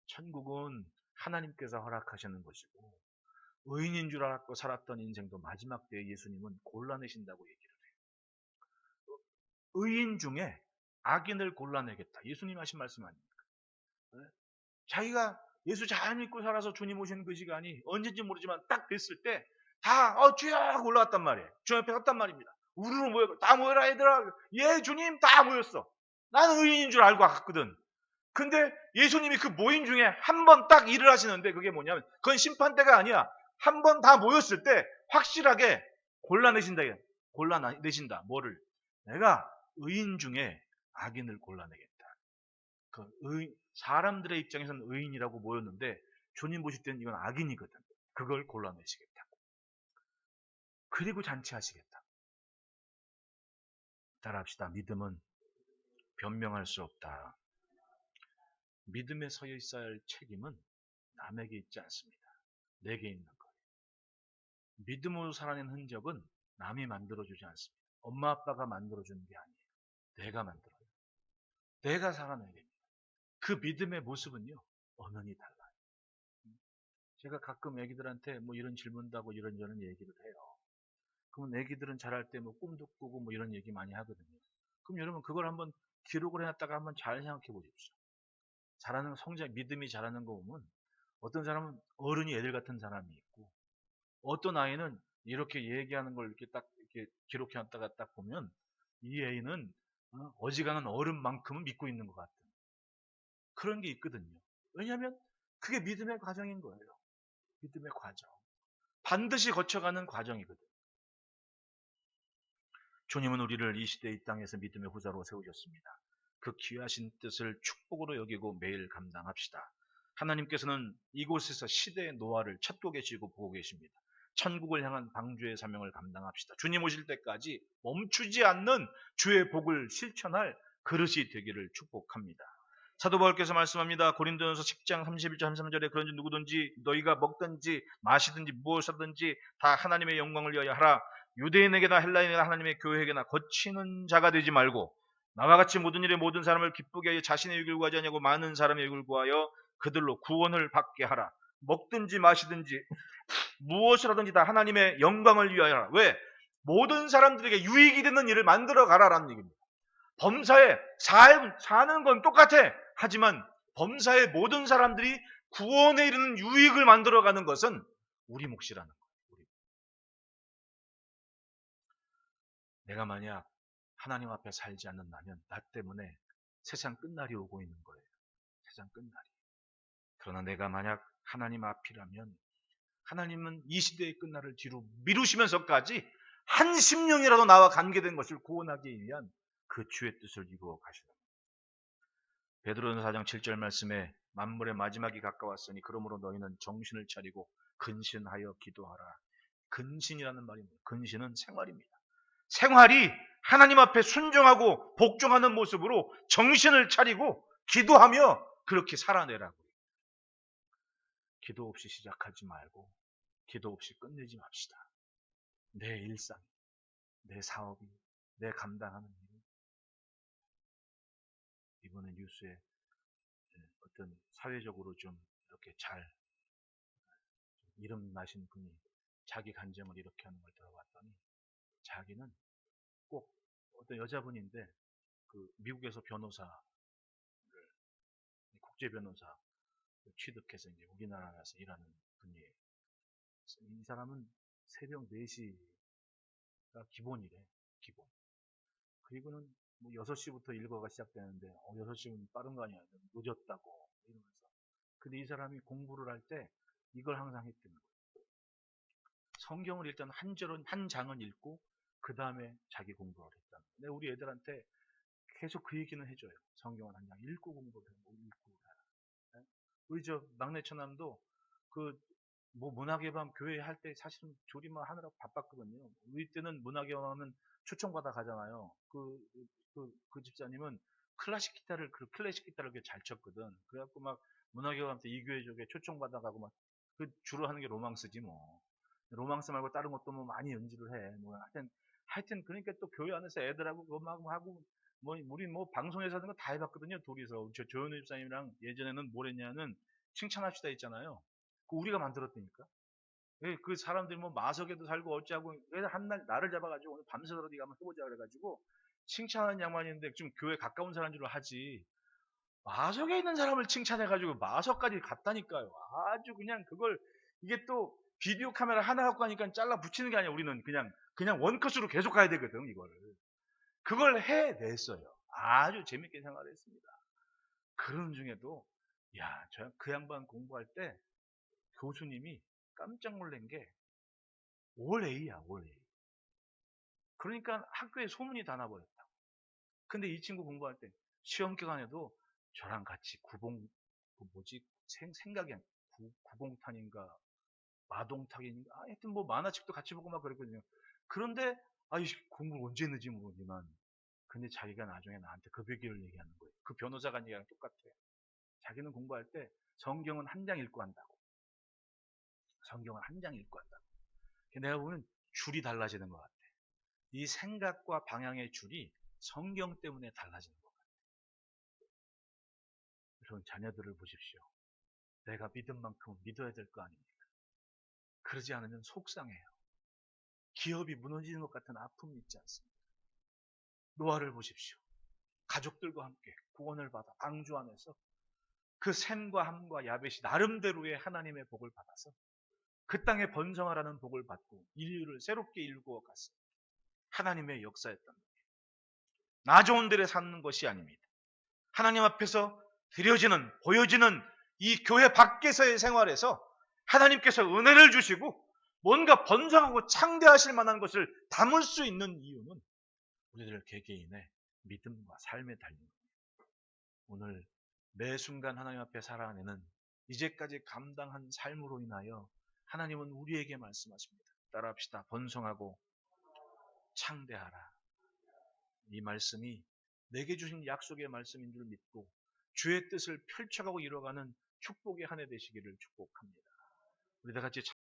천국은 하나님께서 허락하시는 것이고, 의인인 줄 알고 살았던 인생도 마지막 때에 예수님은 골라내신다고 얘기를 해요. 의인 중에 악인을 골라내겠다. 예수님 하신 말씀 아닙니까? 네? 자기가 예수 잘 믿고 살아서 주님 오신 그 시간이 언제인지 모르지만 딱 됐을 때 다 쭉 올라왔단 말이에요. 주님 앞에 섰단 말입니다. 우르르 모여, 다 모여라 얘들아. 예 주님, 다 모였어. 나는 의인인 줄 알고 갔거든. 근데 예수님이 그 모임 중에 한 번 딱 일을 하시는데, 그게 뭐냐면 그건 심판대가 아니야. 한 번 다 모였을 때 확실하게 골라내신다. 골라내신다. 뭐를? 내가 의인 중에 악인을 골라내겠다. 사람들의 입장에서는 의인이라고 보였는데 주님 보실 때는 이건 악인이거든. 그걸 골라내시겠다고. 그리고 잔치하시겠다. 따라합시다. 믿음은 변명할 수 없다. 믿음에 서 있어야 할 책임은 남에게 있지 않습니다. 내게 있는 거예요. 믿음으로 살아낸 흔적은 남이 만들어주지 않습니다. 엄마 아빠가 만들어주는 게 아니에요. 내가 만들어요. 내가 살아내야 됩니다. 그 믿음의 모습은요, 언어이 달라요. 제가 가끔 애기들한테 뭐 이런 질문도 하고 이런저런 얘기를 해요. 그러면 애기들은 자랄 때 뭐 꿈도 꾸고 뭐 이런 얘기 많이 하거든요. 그럼 여러분 그걸 한번 기록을 해놨다가 한번 잘 생각해 보십시오. 자라는 성장, 믿음이 자라는 거 보면 어떤 사람은 어른이 애들 같은 사람이 있고, 어떤 아이는 이렇게 얘기하는 걸 이렇게 딱 이렇게 기록해 놨다가 딱 보면 이 애는 어지간한 어른만큼은 믿고 있는 것 같은 그런 게 있거든요. 왜냐하면 그게 믿음의 과정인 거예요. 믿음의 과정. 반드시 거쳐가는 과정이거든요. 주님은 우리를 이 시대 이 땅에서 믿음의 후사로 세우셨습니다. 그 귀하신 뜻을 축복으로 여기고 매일 감당합시다. 하나님께서는 이곳에서 시대의 노화를 찾고 계시고 보고 계십니다. 천국을 향한 방주의 사명을 감당합시다. 주님 오실 때까지 멈추지 않는 주의 복을 실천할 그릇이 되기를 축복합니다. 사도 바울께서 말씀합니다. 고린도전서 10장 31절 33절에 그런지 누구든지 너희가 먹든지 마시든지 무엇하든지 다 하나님의 영광을 위하여 하라. 유대인에게나 헬라인에게나 하나님의 교회에게나 거치는 자가 되지 말고 나와 같이 모든 일에 모든 사람을 기쁘게 하여 자신의 유익을 구하지 아니하고 많은 사람의 유익을 구하여 그들로 구원을 받게 하라. 먹든지 마시든지 무엇을 하든지 다 하나님의 영광을 위하여 하라. 왜? 모든 사람들에게 유익이 되는 일을 만들어 가라라는 얘기입니다. 범사에 사는 건 똑같아. 하지만 범사의 모든 사람들이 구원에 이르는 유익을 만들어가는 것은 우리 몫이라는 거예요. 내가 만약 하나님 앞에 살지 않는다면 나 때문에 세상 끝날이 오고 있는 거예요. 세상 끝날이. 그러나 내가 만약 하나님 앞이라면 하나님은 이 시대의 끝날을 뒤로 미루시면서까지 한 심령이라도 나와 관계된 것을 구원하기 위한 그 주의 뜻을 이루어 가시다. 베드로전서 4장 7절 말씀에 만물의 마지막이 가까웠으니 그러므로 너희는 정신을 차리고 근신하여 기도하라. 근신이라는 말입니다. 근신은 생활입니다. 생활이 하나님 앞에 순종하고 복종하는 모습으로 정신을 차리고 기도하며 그렇게 살아내라고. 기도 없이 시작하지 말고 기도 없이 끝내지 맙시다. 내 일상, 내 사업이, 내 감당하는 일. 이번에 뉴스에 어떤 사회적으로 좀 이렇게 잘 이름 나신 분이 자기 간증을 이렇게 하는 걸 들어봤더니 자기는 꼭 어떤 여자분인데 그 미국에서 변호사를 국제 변호사 취득해서 이제 우리나라에서 일하는 분이에요. 이 사람은 새벽 4시가 기본이래. 기본. 그리고는 뭐 6시부터 일과가 시작되는데 6시면 빠른 거 아니야. 늦었다고 이러면서 근데 이 사람이 공부를 할 때 이걸 항상 했던 거예요. 성경을 일단 한 장은 읽고 그 다음에 자기 공부를 했다. 근데 우리 애들한테 계속 그 얘기는 해줘요. 성경을 한 장 읽고 공부를 해. 읽고 해라. 우리 저 막내 처남도 그 뭐 문학의 밤 교회 할 때 사실은 조리만 하느라고 바빴거든요. 우리 때는 문학의 밤 하면 초청받아 가잖아요. 그 집사님은 클래식 기타를 잘 쳤거든. 그래갖고 막 문학의 밤 때 이 교회 저게 초청받아 가고 막 그 주로 하는 게 로망스지 뭐. 로망스 말고 다른 것도 뭐 많이 연주를 해. 뭐 하여튼 그러니까 또 교회 안에서 애들하고 그거 막 하고 뭐 우리 뭐 방송에서 하는 거 다 해봤거든요. 둘이서 저 조현우 집사님이랑 예전에는 뭘 했냐는 칭찬합시다 했잖아요. 그 우리가 만들었다니까. 예, 그 사람들이 뭐 마석에도 살고 어찌하고 그래서 한날 나를 잡아가지고 오늘 밤새도록 네가 한번 해보자 그래가지고 칭찬하는 양반인데 좀 교회 가까운 사람인 줄 하지 마석에 있는 사람을 칭찬해가지고 마석까지 갔다니까요. 아주 그냥 그걸 이게 또 비디오 카메라 하나 갖고 가니까 잘라 붙이는 게 아니야. 우리는 그냥 원컷으로 계속 가야 되거든 이거를. 그걸 해냈어요. 아주 재밌게 생활했습니다. 그런 중에도 야, 저 그 양반 공부할 때 교수님이 깜짝 놀란 게 올 A야, 올 A. 그러니까 학교에 소문이 다 나버렸다고. 근데 이 친구 공부할 때 시험 기간에도 저랑 같이 생각이 안, 구공탄인가 마동탁인가 하여튼 뭐 만화책도 같이 보고 막 그랬거든요. 그런데 이 공부를 언제 했는지 모르지만 근데 자기가 나중에 나한테 그 얘기를 얘기하는 거예요. 그 변호사가 얘기랑 똑같아요. 자기는 공부할 때 성경은 한 장 읽고 한다고. 성경은 한 장 읽고 한다고. 내가 보면 줄이 달라지는 것 같아. 이 생각과 방향의 줄이 성경 때문에 달라지는 것 같아요. 여러분 자녀들을 보십시오. 내가 믿은 만큼 믿어야 될 거 아닙니까? 그러지 않으면 속상해요. 기업이 무너지는 것 같은 아픔이 있지 않습니까? 노아를 보십시오. 가족들과 함께 구원을 받아 방주 안에서 그 셈과 함과 야벳이 나름대로의 하나님의 복을 받아서 그 땅에 번성하라는 복을 받고 인류를 새롭게 일구어 갔어요. 하나님의 역사였던 거예요. 나 좋은 데에 사는 것이 아닙니다. 하나님 앞에서 드려지는 보여지는 이 교회 밖에서의 생활에서 하나님께서 은혜를 주시고 뭔가 번성하고 창대하실 만한 것을 담을 수 있는 이유는 우리들 개개인의 믿음과 삶에 달린 겁니다. 오늘 매 순간 하나님 앞에 살아내는 이제까지 감당한 삶으로 인하여 하나님은 우리에게 말씀하십니다. 따라합시다. 번성하고 창대하라. 이 말씀이 내게 주신 약속의 말씀인 줄 믿고 주의 뜻을 펼쳐가고 이뤄가는 축복의 한 해 되시기를 축복합니다. 우리 다 같이